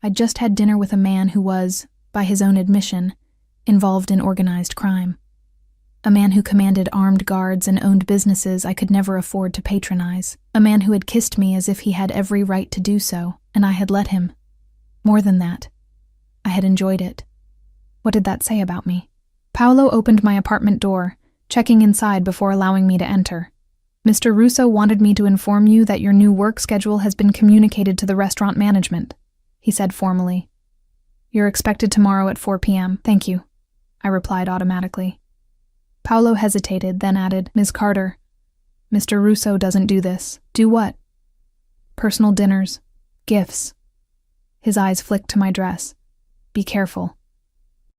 I'd just had dinner with a man who was, by his own admission, involved in organized crime. A man who commanded armed guards and owned businesses I could never afford to patronize. A man who had kissed me as if he had every right to do so, and I had let him. More than that, I had enjoyed it. What did that say about me? Paolo opened my apartment door, checking inside before allowing me to enter. Mr. Russo wanted me to inform you that your new work schedule has been communicated to the restaurant management, he said formally. You're expected tomorrow at 4 p.m. Thank you, I replied automatically. Paolo hesitated, then added, Ms. Carter, Mr. Russo doesn't do this. Do what? Personal dinners. Gifts. His eyes flicked to my dress. Be careful.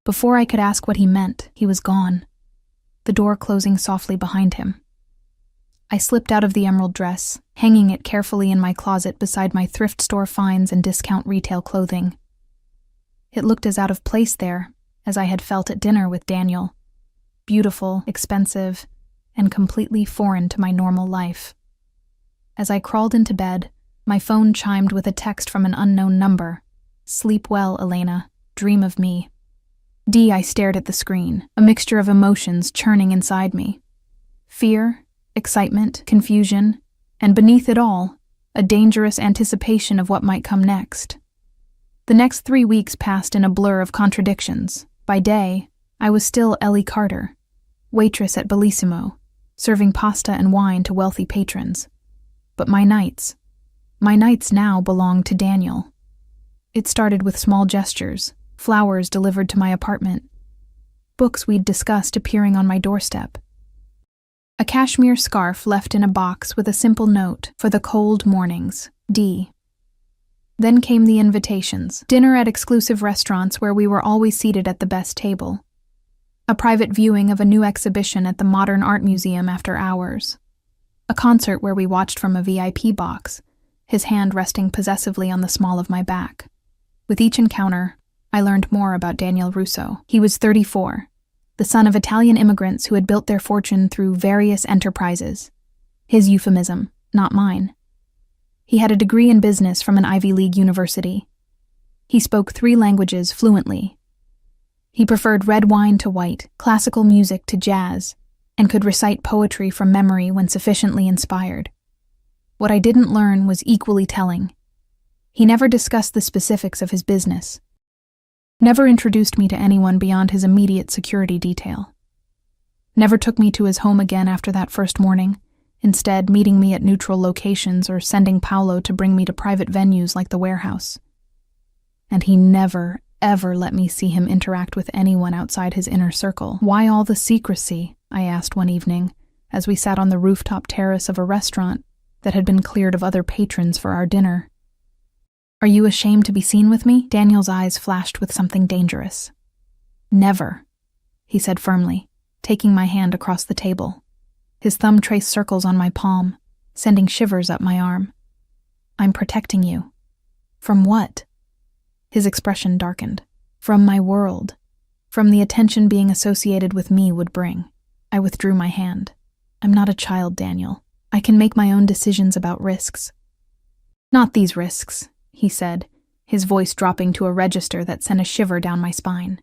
Before I could ask what he meant, he was gone, the door closing softly behind him. I slipped out of the emerald dress, hanging it carefully in my closet beside my thrift store finds and discount retail clothing. It looked as out of place there as I had felt at dinner with Daniel. Beautiful, expensive, and completely foreign to my normal life. As I crawled into bed, my phone chimed with a text from an unknown number. Sleep well, Elena. Dream of me. I stared at the screen, a mixture of emotions churning inside me. Fear, excitement, confusion, and beneath it all, a dangerous anticipation of what might come next. The next 3 weeks passed in a blur of contradictions. By day, I was still Ellie Carter, waitress at Bellissimo, serving pasta and wine to wealthy patrons. But my nights now belonged to Daniel. It started with small gestures, flowers delivered to my apartment, books we'd discussed appearing on my doorstep, a cashmere scarf left in a box with a simple note, for the cold mornings, D. Then came the invitations. Dinner at exclusive restaurants where we were always seated at the best table. A private viewing of a new exhibition at the Modern Art Museum after hours. A concert where we watched from a VIP box, his hand resting possessively on the small of my back. With each encounter, I learned more about Daniel Russo. He was 34, the son of Italian immigrants who had built their fortune through various enterprises. His euphemism, not mine. He had a degree in business from an Ivy League university. He spoke 3 languages fluently. He preferred red wine to white, classical music to jazz, and could recite poetry from memory when sufficiently inspired. What I didn't learn was equally telling. He never discussed the specifics of his business. Never introduced me to anyone beyond his immediate security detail. Never took me to his home again after that first morning, instead meeting me at neutral locations or sending Paolo to bring me to private venues like the warehouse. And he never, ever let me see him interact with anyone outside his inner circle. Why all the secrecy? I asked one evening, as we sat on the rooftop terrace of a restaurant that had been cleared of other patrons for our dinner. Are you ashamed to be seen with me? Daniel's eyes flashed with something dangerous. Never, he said firmly, taking my hand across the table. His thumb traced circles on my palm, sending shivers up my arm. I'm protecting you. From what? His expression darkened. From my world. From the attention being associated with me would bring. I withdrew my hand. I'm not a child, Daniel. I can make my own decisions about risks. Not these risks, he said, his voice dropping to a register that sent a shiver down my spine.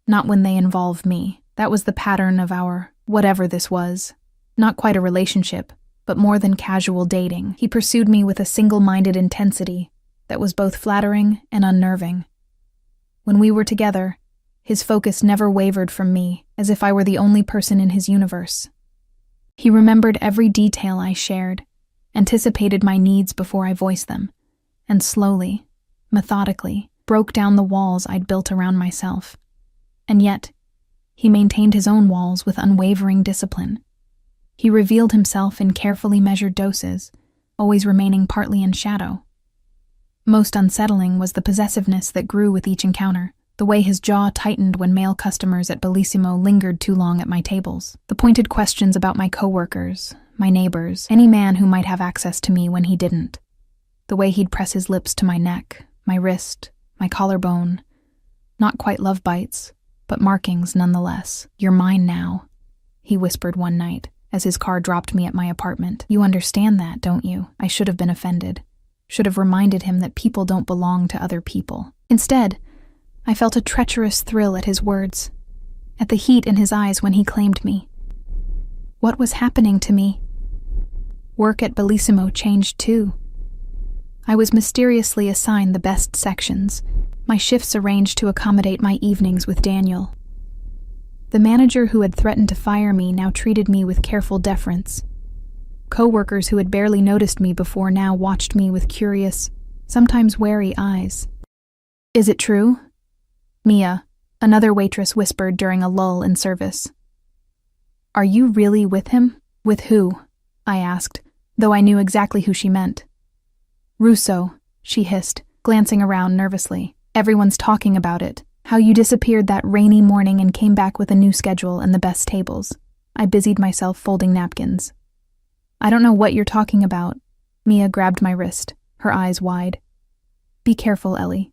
Not when they involve me. That was the pattern of our whatever this was. Not quite a relationship, but more than casual dating. He pursued me with a single-minded intensity that was both flattering and unnerving. When we were together, his focus never wavered from me, as if I were the only person in his universe. He remembered every detail I shared, anticipated my needs before I voiced them, and slowly, methodically, broke down the walls I'd built around myself. And yet, he maintained his own walls with unwavering discipline. He revealed himself in carefully measured doses, always remaining partly in shadow. Most unsettling was the possessiveness that grew with each encounter, the way his jaw tightened when male customers at Bellissimo lingered too long at my tables, the pointed questions about my coworkers, my neighbors, any man who might have access to me when he didn't, the way he'd press his lips to my neck, my wrist, my collarbone, not quite love bites, but markings nonetheless. You're mine now, he whispered one night, as his car dropped me at my apartment. You understand that, don't you? I should have been offended. Should have reminded him that people don't belong to other people. Instead, I felt a treacherous thrill at his words, at the heat in his eyes when he claimed me. What was happening to me? Work at Bellissimo changed too. I was mysteriously assigned the best sections, my shifts arranged to accommodate my evenings with Daniel. The manager who had threatened to fire me now treated me with careful deference. Co-workers who had barely noticed me before now watched me with curious, sometimes wary eyes. Is it true? Mia, another waitress, whispered during a lull in service. Are you really with him? With who? I asked, though I knew exactly who she meant. Russo, she hissed, glancing around nervously. Everyone's talking about it. How you disappeared that rainy morning and came back with a new schedule and the best tables. I busied myself folding napkins. I don't know what you're talking about. Mia grabbed my wrist, her eyes wide. Be careful, Ellie.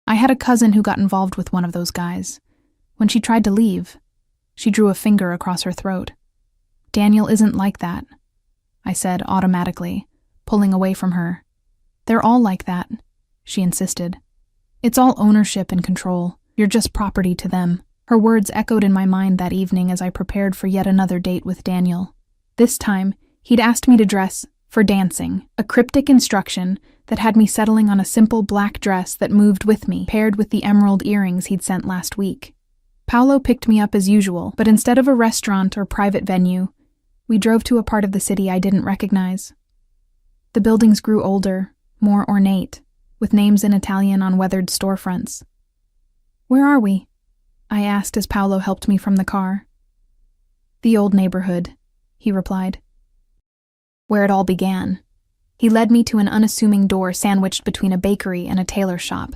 I had a cousin who got involved with one of those guys. When she tried to leave, she drew a finger across her throat. Daniel isn't like that, I said automatically, pulling away from her. They're all like that, she insisted. It's all ownership and control. You're just property to them. Her words echoed in my mind that evening as I prepared for yet another date with Daniel. This time, he'd asked me to dress for dancing, a cryptic instruction that had me settling on a simple black dress that moved with me, paired with the emerald earrings he'd sent last week. Paolo picked me up as usual, but instead of a restaurant or private venue, we drove to a part of the city I didn't recognize. The buildings grew older, more ornate, with names in Italian on weathered storefronts. Where are we? I asked as Paolo helped me from the car. The old neighborhood, he replied. Where it all began. He led me to an unassuming door sandwiched between a bakery and a tailor shop.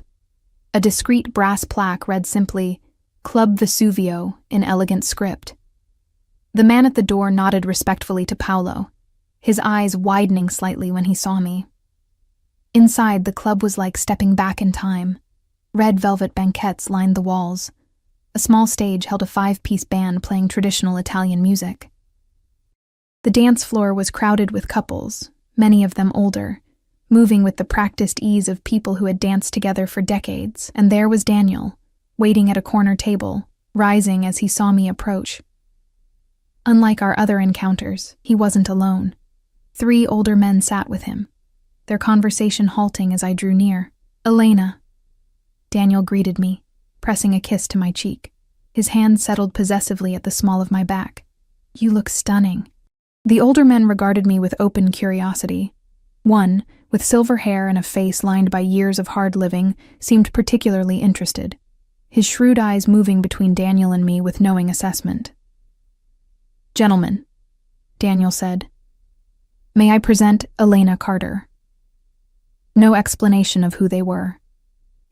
A discreet brass plaque read simply, Club Vesuvio, in elegant script. The man at the door nodded respectfully to Paolo, his eyes widening slightly when he saw me. Inside, the club was like stepping back in time. Red velvet banquettes lined the walls. A small stage held a 5-piece band playing traditional Italian music. The dance floor was crowded with couples, many of them older, moving with the practiced ease of people who had danced together for decades, and there was Daniel, waiting at a corner table, rising as he saw me approach. Unlike our other encounters, he wasn't alone. 3 older men sat with him, their conversation halting as I drew near. "Elena." Daniel greeted me, pressing a kiss to my cheek. His hand settled possessively at the small of my back. "You look stunning." The older men regarded me with open curiosity. One, with silver hair and a face lined by years of hard living, seemed particularly interested, his shrewd eyes moving between Daniel and me with knowing assessment. "Gentlemen," Daniel said, "may I present Elena Carter." No explanation of who they were.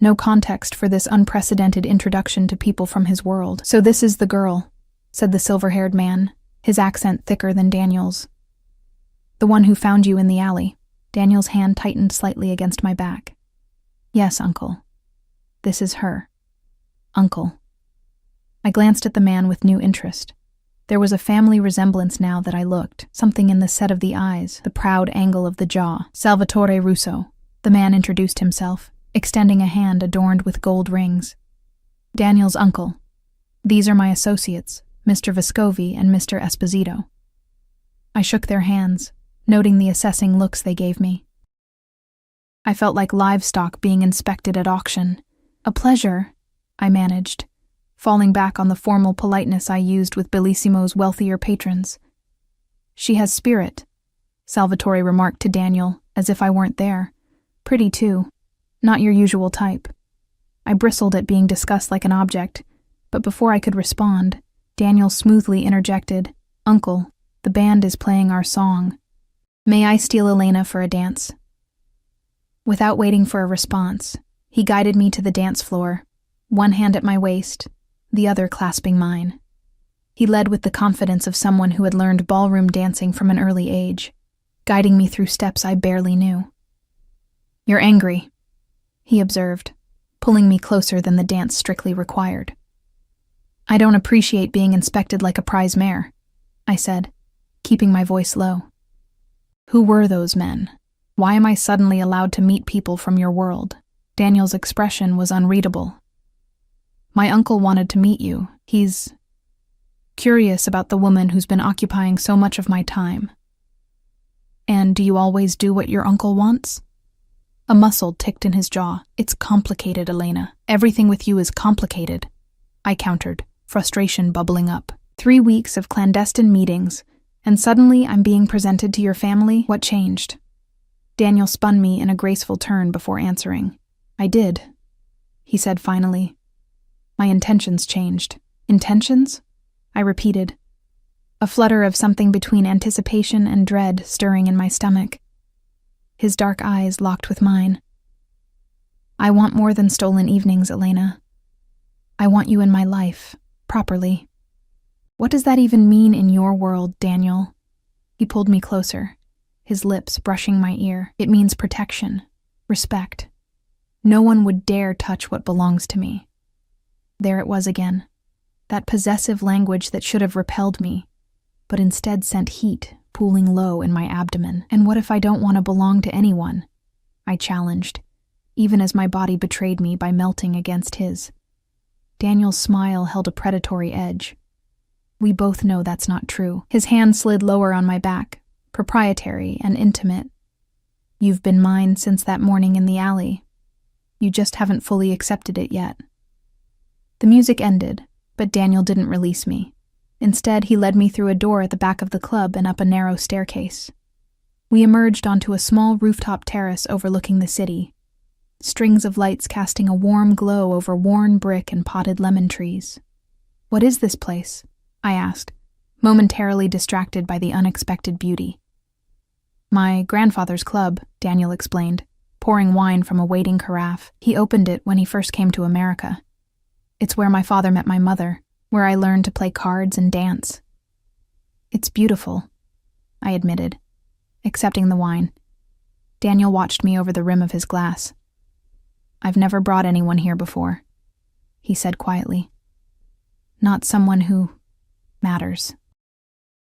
No context for this unprecedented introduction to people from his world. "So this is the girl," said the silver-haired man, his accent thicker than Daniel's. "The one who found you in the alley." Daniel's hand tightened slightly against my back. "Yes, Uncle. This is her. Uncle." I glanced at the man with new interest. There was a family resemblance now that I looked, something in the set of the eyes, the proud angle of the jaw. "Salvatore Russo," the man introduced himself, extending a hand adorned with gold rings. "Daniel's uncle. These are my associates, Mr. Vescovi and Mr. Esposito." I shook their hands, noting the assessing looks they gave me. I felt like livestock being inspected at auction. "A pleasure," I managed, falling back on the formal politeness I used with Bellissimo's wealthier patrons. "She has spirit," Salvatore remarked to Daniel, as if I weren't there. "Pretty, too. Not your usual type." I bristled at being discussed like an object, but before I could respond, Daniel smoothly interjected, "Uncle, the band is playing our song. May I steal Elena for a dance?" Without waiting for a response, he guided me to the dance floor, one hand at my waist, the other clasping mine. He led with the confidence of someone who had learned ballroom dancing from an early age, guiding me through steps I barely knew. "You're angry," he observed, pulling me closer than the dance strictly required. "I don't appreciate being inspected like a prize mare," I said, keeping my voice low. "Who were those men? Why am I suddenly allowed to meet people from your world?" Daniel's expression was unreadable. "My uncle wanted to meet you. He's curious about the woman who's been occupying so much of my time." "And do you always do what your uncle wants?" A muscle ticked in his jaw. "It's complicated, Elena. Everything with you is complicated," I countered, frustration bubbling up. 3 weeks of clandestine meetings, and suddenly I'm being presented to your family? What changed? Daniel spun me in a graceful turn before answering. "I did," he said finally. "My intentions changed." "Intentions?" I repeated, a flutter of something between anticipation and dread stirring in my stomach. His dark eyes locked with mine. "I want more than stolen evenings, Elena. I want you in my life, properly." "What does that even mean in your world, Daniel?" He pulled me closer, his lips brushing my ear. "It means protection, respect. No one would dare touch what belongs to me." There it was again, that possessive language that should have repelled me, but instead sent heat pooling low in my abdomen. "And what if I don't want to belong to anyone?" I challenged, even as my body betrayed me by melting against his. Daniel's smile held a predatory edge. "We both know that's not true." His hand slid lower on my back, proprietary and intimate. "You've been mine since that morning in the alley. You just haven't fully accepted it yet." The music ended, but Daniel didn't release me. Instead, he led me through a door at the back of the club and up a narrow staircase. We emerged onto a small rooftop terrace overlooking the city, strings of lights casting a warm glow over worn brick and potted lemon trees. "What is this place?" I asked, momentarily distracted by the unexpected beauty. My grandfather's club, Daniel explained, pouring wine from a waiting carafe. He opened it when he first came to America. It's where my father met my mother, where I learned to play cards and dance. It's beautiful, I admitted, accepting the wine. Daniel watched me over the rim of his glass. I've never brought anyone here before, he said quietly. Not someone who matters.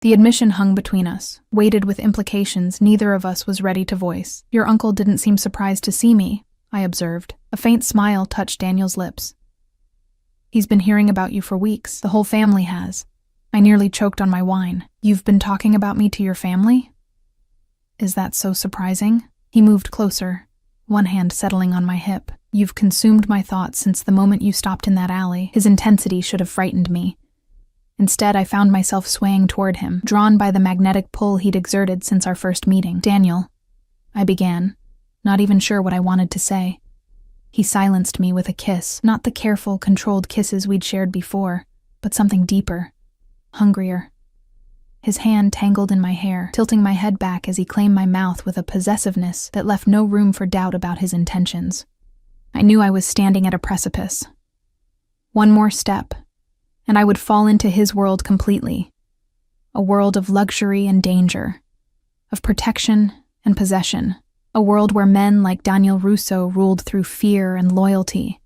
The admission hung between us, weighted with implications neither of us was ready to voice. Your uncle didn't seem surprised to see me, I observed. A faint smile touched Daniel's lips. He's been hearing about you for weeks. The whole family has. I nearly choked on my wine. You've been talking about me to your family? Is that so surprising? He moved closer, one hand settling on my hip. You've consumed my thoughts since the moment you stopped in that alley. His intensity should have frightened me. Instead, I found myself swaying toward him, drawn by the magnetic pull he'd exerted since our first meeting. Daniel, I began, not even sure what I wanted to say. He silenced me with a kiss, not the careful, controlled kisses we'd shared before, but something deeper, hungrier. His hand tangled in my hair, tilting my head back as he claimed my mouth with a possessiveness that left no room for doubt about his intentions. I knew I was standing at a precipice. One more step, and I would fall into his world completely. A world of luxury and danger, of protection and possession. A world where men like Daniel Russo ruled through fear and loyalty,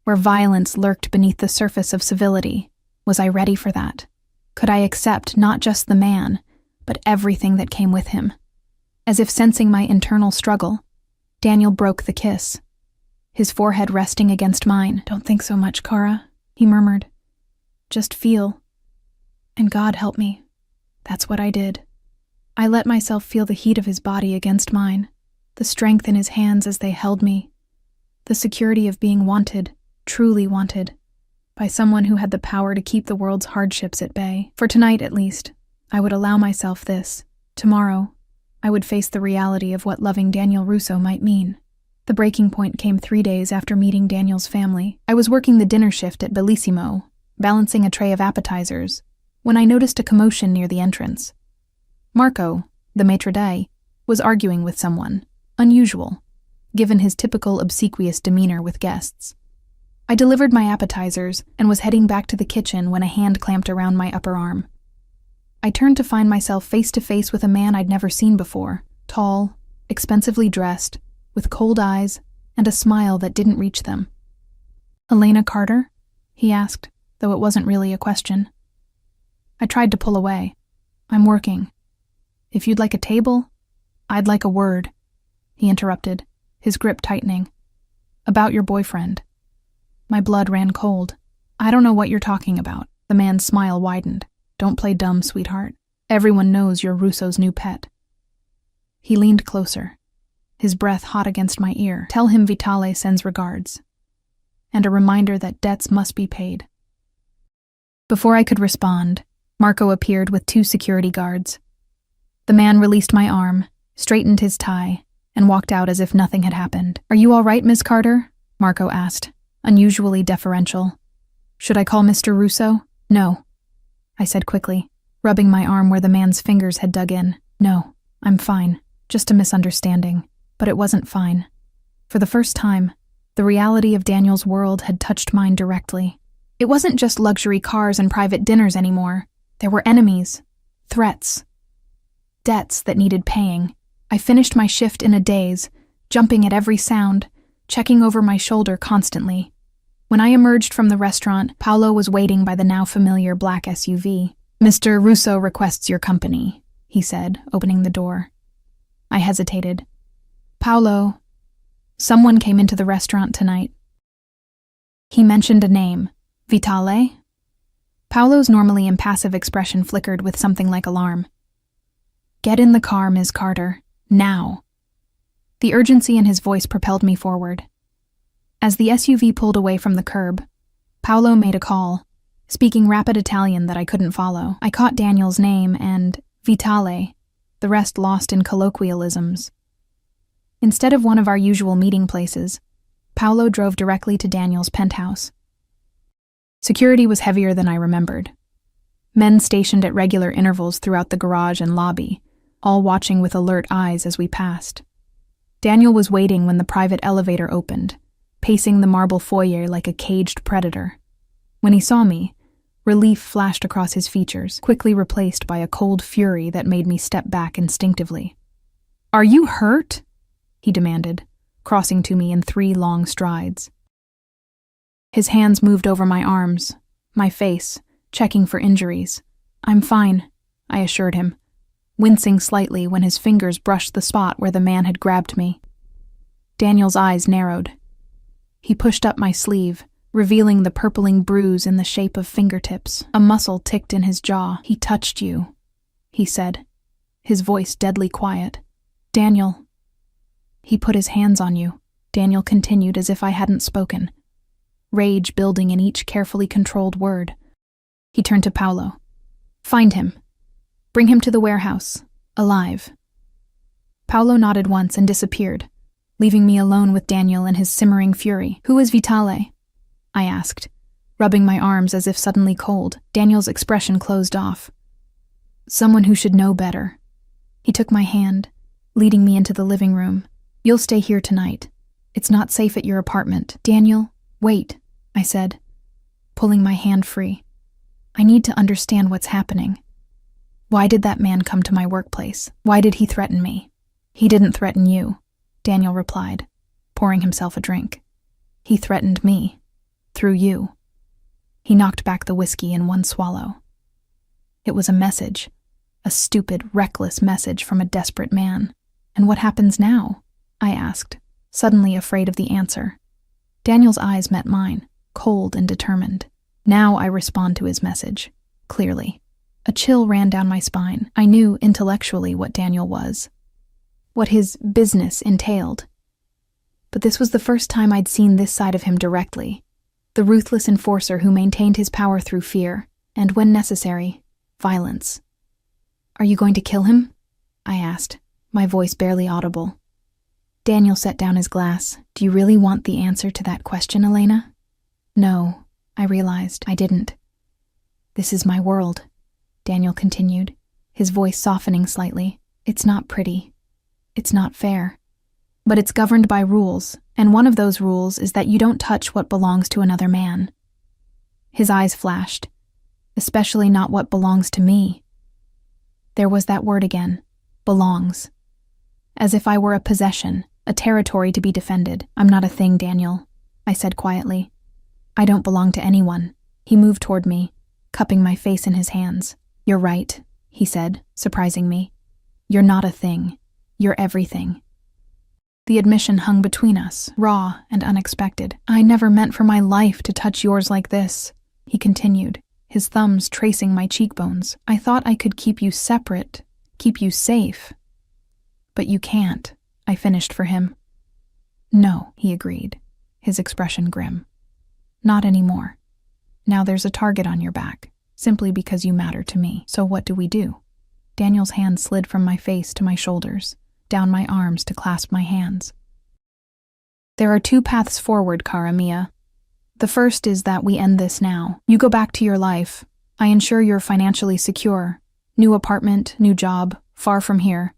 where violence lurked beneath the surface of civility. Was I ready for that? Could I accept not just the man, but everything that came with him? As if sensing my internal struggle, Daniel broke the kiss, his forehead resting against mine. Don't think so much, Kara, he murmured. Just feel. And God help me. That's what I did. I let myself feel the heat of his body against mine, the strength in his hands as they held me, the security of being wanted, truly wanted, by someone who had the power to keep the world's hardships at bay. For tonight, at least, I would allow myself this. Tomorrow, I would face the reality of what loving Daniel Russo might mean. The breaking point came 3 days after meeting Daniel's family. I was working the dinner shift at Bellissimo, balancing a tray of appetizers, when I noticed a commotion near the entrance. Marco, the maitre d', was arguing with someone. Unusual, given his typical obsequious demeanor with guests. I delivered my appetizers and was heading back to the kitchen when a hand clamped around my upper arm. I turned to find myself face to face with a man I'd never seen before, tall, expensively dressed, with cold eyes and a smile that didn't reach them. "Elena Carter?" he asked, though it wasn't really a question. I tried to pull away. "I'm working. If you'd like a table, I'd like a word," he interrupted, his grip tightening. "About your boyfriend." My blood ran cold. "I don't know what you're talking about." The man's smile widened. "Don't play dumb, sweetheart. Everyone knows you're Russo's new pet." He leaned closer, his breath hot against my ear. "Tell him Vitale sends regards. And a reminder that debts must be paid." Before I could respond, Marco appeared with 2 security guards. The man released my arm, straightened his tie, and walked out as if nothing had happened. "Are you all right, Miss Carter?" Marco asked, unusually deferential. "Should I call Mr. Russo?" "No," I said quickly, rubbing my arm where the man's fingers had dug in. "No, I'm fine. Just a misunderstanding." But it wasn't fine. For the first time, the reality of Daniel's world had touched mine directly. It wasn't just luxury cars and private dinners anymore. There were enemies, threats, debts that needed paying. I finished my shift in a daze, jumping at every sound, checking over my shoulder constantly. When I emerged from the restaurant, Paolo was waiting by the now familiar black SUV. "Mr. Russo requests your company," he said, opening the door. I hesitated. "Paolo, someone came into the restaurant tonight." He mentioned a name. "Vitale?" Paolo's normally impassive expression flickered with something like alarm. "Get in the car, Ms. Carter. Now." The urgency in his voice propelled me forward. As the SUV pulled away from the curb, Paolo made a call, speaking rapid Italian that I couldn't follow. I caught Daniel's name and Vitale, the rest lost in colloquialisms. Instead of one of our usual meeting places, Paolo drove directly to Daniel's penthouse. Security was heavier than I remembered. Men stationed at regular intervals throughout the garage and lobby, all watching with alert eyes as we passed. Daniel was waiting when the private elevator opened, pacing the marble foyer like a caged predator. When he saw me, relief flashed across his features, quickly replaced by a cold fury that made me step back instinctively. "Are you hurt?" he demanded, crossing to me in 3 long strides. His hands moved over my arms, my face, checking for injuries. "I'm fine," I assured him, wincing slightly when his fingers brushed the spot where the man had grabbed me. Daniel's eyes narrowed. He pushed up my sleeve, revealing the purpling bruise in the shape of fingertips. A muscle ticked in his jaw. "He touched you," he said, his voice deadly quiet. "Daniel." "He put his hands on you," Daniel continued as if I hadn't spoken, rage building in each carefully controlled word. He turned to Paolo. "Find him. Bring him to the warehouse, alive." Paolo nodded once and disappeared, leaving me alone with Daniel and his simmering fury. "Who is Vitale?" I asked, rubbing my arms as if suddenly cold. Daniel's expression closed off. "Someone who should know better." He took my hand, leading me into the living room. "You'll stay here tonight. It's not safe at your apartment." "Daniel, wait," I said, pulling my hand free. "I need to understand what's happening. Why did that man come to my workplace? Why did he threaten me?" "He didn't threaten you," Daniel replied, pouring himself a drink. "He threatened me, through you." He knocked back the whiskey in one swallow. "It was a message, a stupid, reckless message from a desperate man. And what happens now?" I asked, suddenly afraid of the answer. Daniel's eyes met mine, cold and determined. "Now I respond to his message, clearly." A chill ran down my spine. I knew intellectually what Daniel was, what his business entailed. But this was the first time I'd seen this side of him directly, the ruthless enforcer who maintained his power through fear, and when necessary, violence. "Are you going to kill him?" I asked, my voice barely audible. Daniel set down his glass. "Do you really want the answer to that question, Elena?" No, I realized I didn't. "This is my world," Daniel continued, his voice softening slightly. "It's not pretty. It's not fair. But it's governed by rules, and one of those rules is that you don't touch what belongs to another man." His eyes flashed. "Especially not what belongs to me." There was that word again, belongs. As if I were a possession, a territory to be defended. "I'm not a thing, Daniel," I said quietly. "I don't belong to anyone." He moved toward me, cupping my face in his hands. "You're right," he said, surprising me. "You're not a thing. You're everything." The admission hung between us, raw and unexpected. "I never meant for my life to touch yours like this," he continued, his thumbs tracing my cheekbones. "I thought I could keep you separate, keep you safe. But you can't," I finished for him. "No," he agreed, his expression grim. "Not anymore. Now there's a target on your back, simply because you matter to me. So what do we do?" Daniel's hand slid from my face to my shoulders, down my arms to clasp my hands. "There are 2 paths forward, cara mia. The first is that we end this now. You go back to your life. I ensure you're financially secure. New apartment, new job, far from here.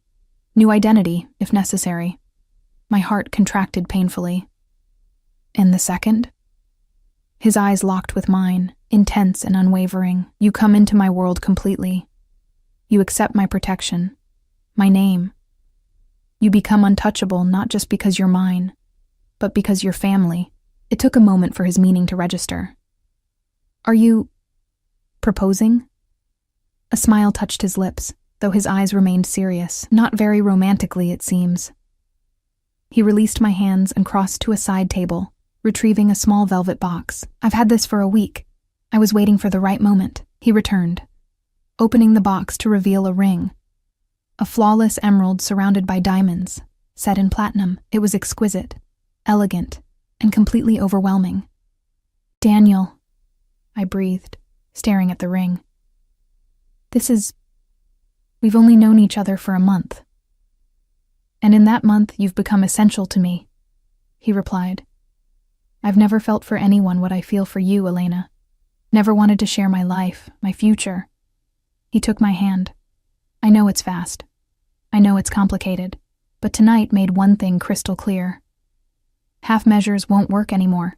New identity, if necessary." My heart contracted painfully. "And the second?" His eyes locked with mine, intense and unwavering. "You come into my world completely. You accept my protection, my name. You become untouchable not just because you're mine, but because you're family." It took a moment for his meaning to register. "Are you proposing?" A smile touched his lips, though his eyes remained serious, not very romantically, it seems. He released my hands and crossed to a side table, retrieving a small velvet box. "I've had this for a week. I was waiting for the right moment," he returned, opening the box to reveal a ring. A flawless emerald surrounded by diamonds, set in platinum. It was exquisite, elegant, and completely overwhelming. "Daniel," I breathed, staring at the ring. We've only known each other for a month. And in that month, you've become essential to me," he replied. "I've never felt for anyone what I feel for you, Elena. Never wanted to share my life, my future." He took my hand. "I know it's fast. I know it's complicated, but tonight made one thing crystal clear. Half measures won't work anymore.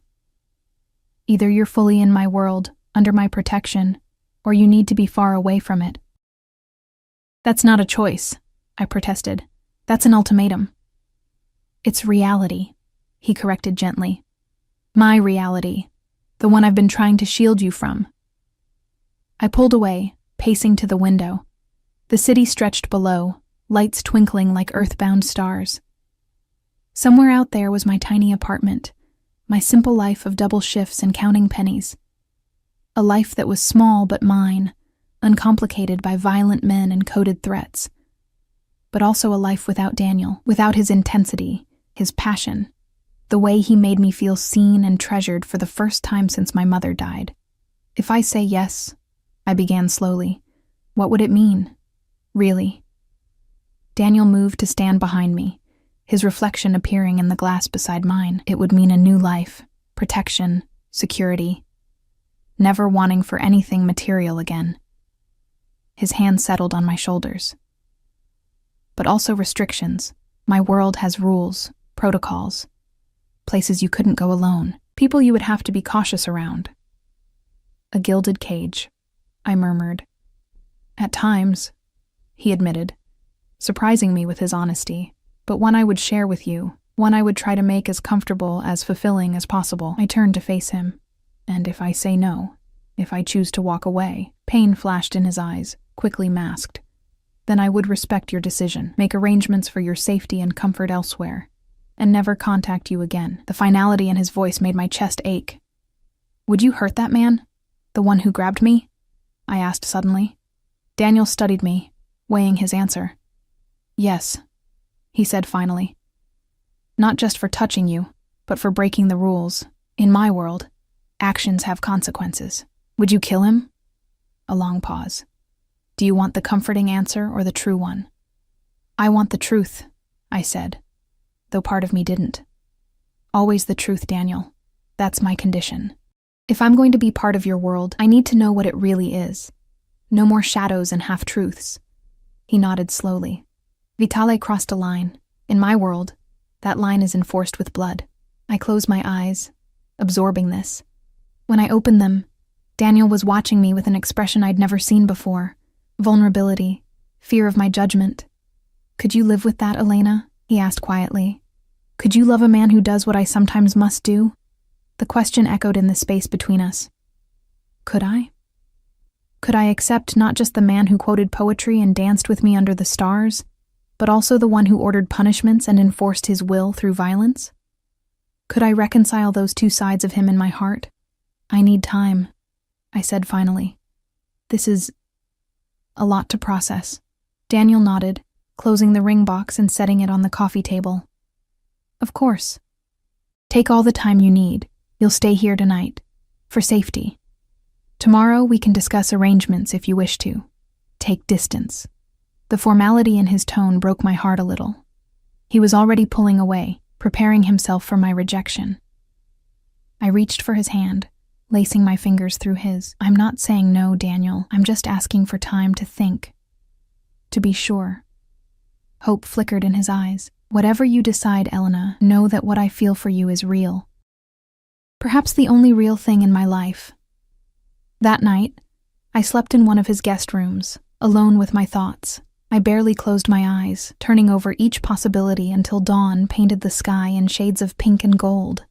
Either you're fully in my world, under my protection, or you need to be far away from it. That's not a choice, I protested. That's an ultimatum. It's reality, he corrected gently. My reality, the one I've been trying to shield you from. I pulled away, pacing to the window. The city stretched below, lights twinkling like earthbound stars. Somewhere out there was my tiny apartment, my simple life of double shifts and counting pennies. A life that was small but mine, uncomplicated by violent men and coded threats. But also a life without Daniel, without his intensity, his passion, the way he made me feel seen and treasured for the first time since my mother died. If I say yes, I began slowly, what would it mean? Really? Daniel moved to stand behind me, his reflection appearing in the glass beside mine. It would mean a new life, protection, security, never wanting for anything material again. His hand settled on my shoulders. But also restrictions. My world has rules, protocols, places you couldn't go alone, people you would have to be cautious around. A gilded cage, I murmured. At times, he admitted, surprising me with his honesty, but one I would share with you, one I would try to make as comfortable, as fulfilling as possible. I turned to face him, and if I say no, if I choose to walk away, pain flashed in his eyes, quickly masked. Then I would respect your decision, make arrangements for your safety and comfort elsewhere, and never contact you again. The finality in his voice made my chest ache. Would you hurt that man? The one who grabbed me? I asked suddenly. Daniel studied me, weighing his answer. Yes, he said finally. Not just for touching you, but for breaking the rules. In my world, actions have consequences. Would you kill him? A long pause. Do you want the comforting answer or the true one? I want the truth, I said, though part of me didn't. Always the truth, Daniel. That's my condition. If I'm going to be part of your world, I need to know what it really is. No more shadows and half-truths. He nodded slowly. Vitale crossed a line. In my world, that line is enforced with blood. I closed my eyes, absorbing this. When I opened them, Daniel was watching me with an expression I'd never seen before. Vulnerability, fear of my judgment. Could you live with that, Elena? He asked quietly. Could you love a man who does what I sometimes must do? The question echoed in the space between us. Could I? Could I accept not just the man who quoted poetry and danced with me under the stars, but also the one who ordered punishments and enforced his will through violence? Could I reconcile those two sides of him in my heart? I need time, I said finally. This is a lot to process. Daniel nodded, closing the ring box and setting it on the coffee table. Of course. Take all the time you need. You'll stay here tonight, for safety. Tomorrow we can discuss arrangements if you wish to. Take distance. The formality in his tone broke my heart a little. He was already pulling away, preparing himself for my rejection. I reached for his hand, lacing my fingers through his. I'm not saying no, Daniel. I'm just asking for time to think. To be sure. Hope flickered in his eyes. Whatever you decide, Elena, know that what I feel for you is real. Perhaps the only real thing in my life. That night, I slept in one of his guest rooms, alone with my thoughts. I barely closed my eyes, turning over each possibility until dawn painted the sky in shades of pink and gold.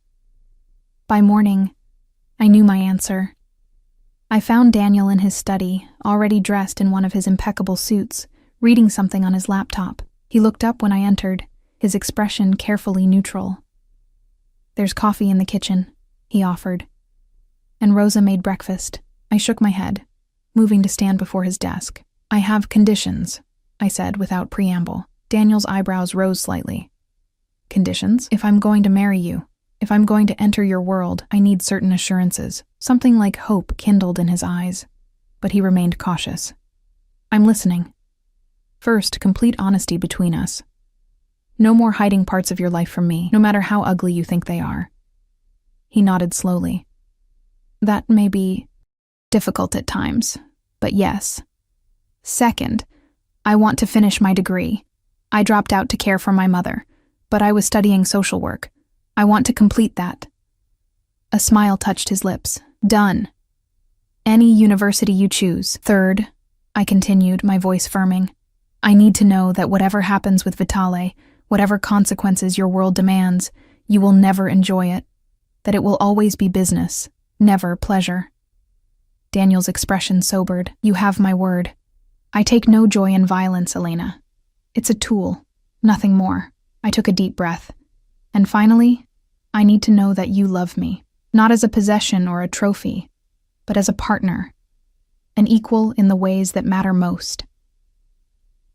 By morning, I knew my answer. I found Daniel in his study, already dressed in one of his impeccable suits, reading something on his laptop. He looked up when I entered, his expression carefully neutral. There's coffee in the kitchen, he offered. And Rosa made breakfast. I shook my head, moving to stand before his desk. I have conditions, I said without preamble. Daniel's eyebrows rose slightly. Conditions? If I'm going to marry you, if I'm going to enter your world, I need certain assurances. Something like hope kindled in his eyes, but he remained cautious. I'm listening. First, complete honesty between us. No more hiding parts of your life from me, no matter how ugly you think they are. He nodded slowly. That may be difficult at times, but yes. Second, I want to finish my degree. I dropped out to care for my mother, but I was studying social work. I want to complete that. A smile touched his lips. Done. Any university you choose. Third, I continued, my voice firming, I need to know that whatever happens with Vitale, whatever consequences your world demands, you will never enjoy it. That it will always be business, never pleasure. Daniel's expression sobered. You have my word. I take no joy in violence, Elena. It's a tool, nothing more. I took a deep breath. And finally, I need to know that you love me, not as a possession or a trophy, but as a partner, an equal in the ways that matter most.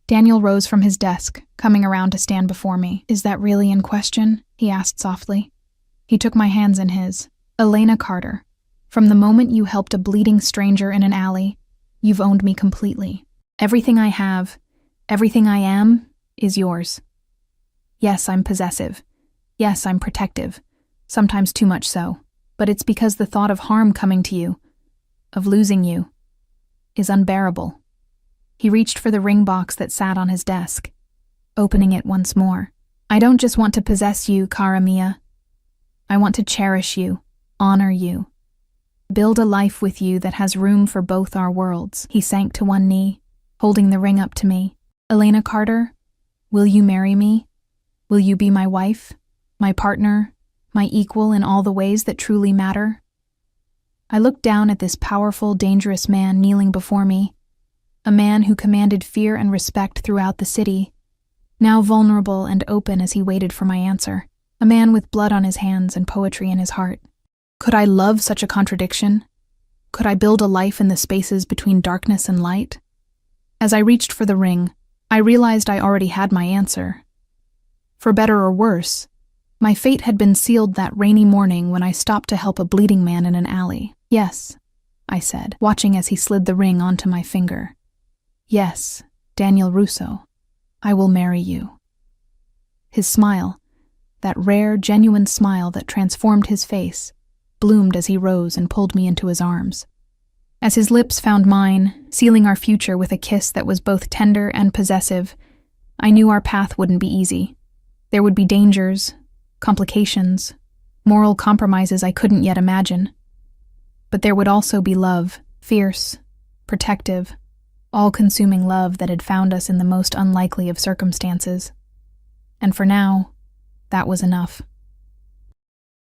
Daniel rose from his desk, coming around to stand before me. Is that really in question? He asked softly. He took my hands in his. Elena Carter, from the moment you helped a bleeding stranger in an alley, you've owned me completely. Everything I have, everything I am, is yours. Yes, I'm possessive. Yes, I'm protective. Sometimes too much so. But it's because the thought of harm coming to you, of losing you, is unbearable. He reached for the ring box that sat on his desk, opening it once more. I don't just want to possess you, cara mia. I want to cherish you, honor you, build a life with you that has room for both our worlds. He sank to one knee, holding the ring up to me. Elena Carter, will you marry me? Will you be my wife, my partner, my equal in all the ways that truly matter? I looked down at this powerful, dangerous man kneeling before me, a man who commanded fear and respect throughout the city, now vulnerable and open as he waited for my answer, a man with blood on his hands and poetry in his heart. Could I love such a contradiction? Could I build a life in the spaces between darkness and light? As I reached for the ring, I realized I already had my answer. For better or worse, my fate had been sealed that rainy morning when I stopped to help a bleeding man in an alley. Yes, I said, watching as he slid the ring onto my finger. Yes, Daniel Russo, I will marry you. His smile, that rare, genuine smile that transformed his face, bloomed as he rose and pulled me into his arms. As his lips found mine, sealing our future with a kiss that was both tender and possessive, I knew our path wouldn't be easy. There would be dangers, complications, moral compromises I couldn't yet imagine. But there would also be love, fierce, protective, all-consuming love that had found us in the most unlikely of circumstances. And for now, that was enough.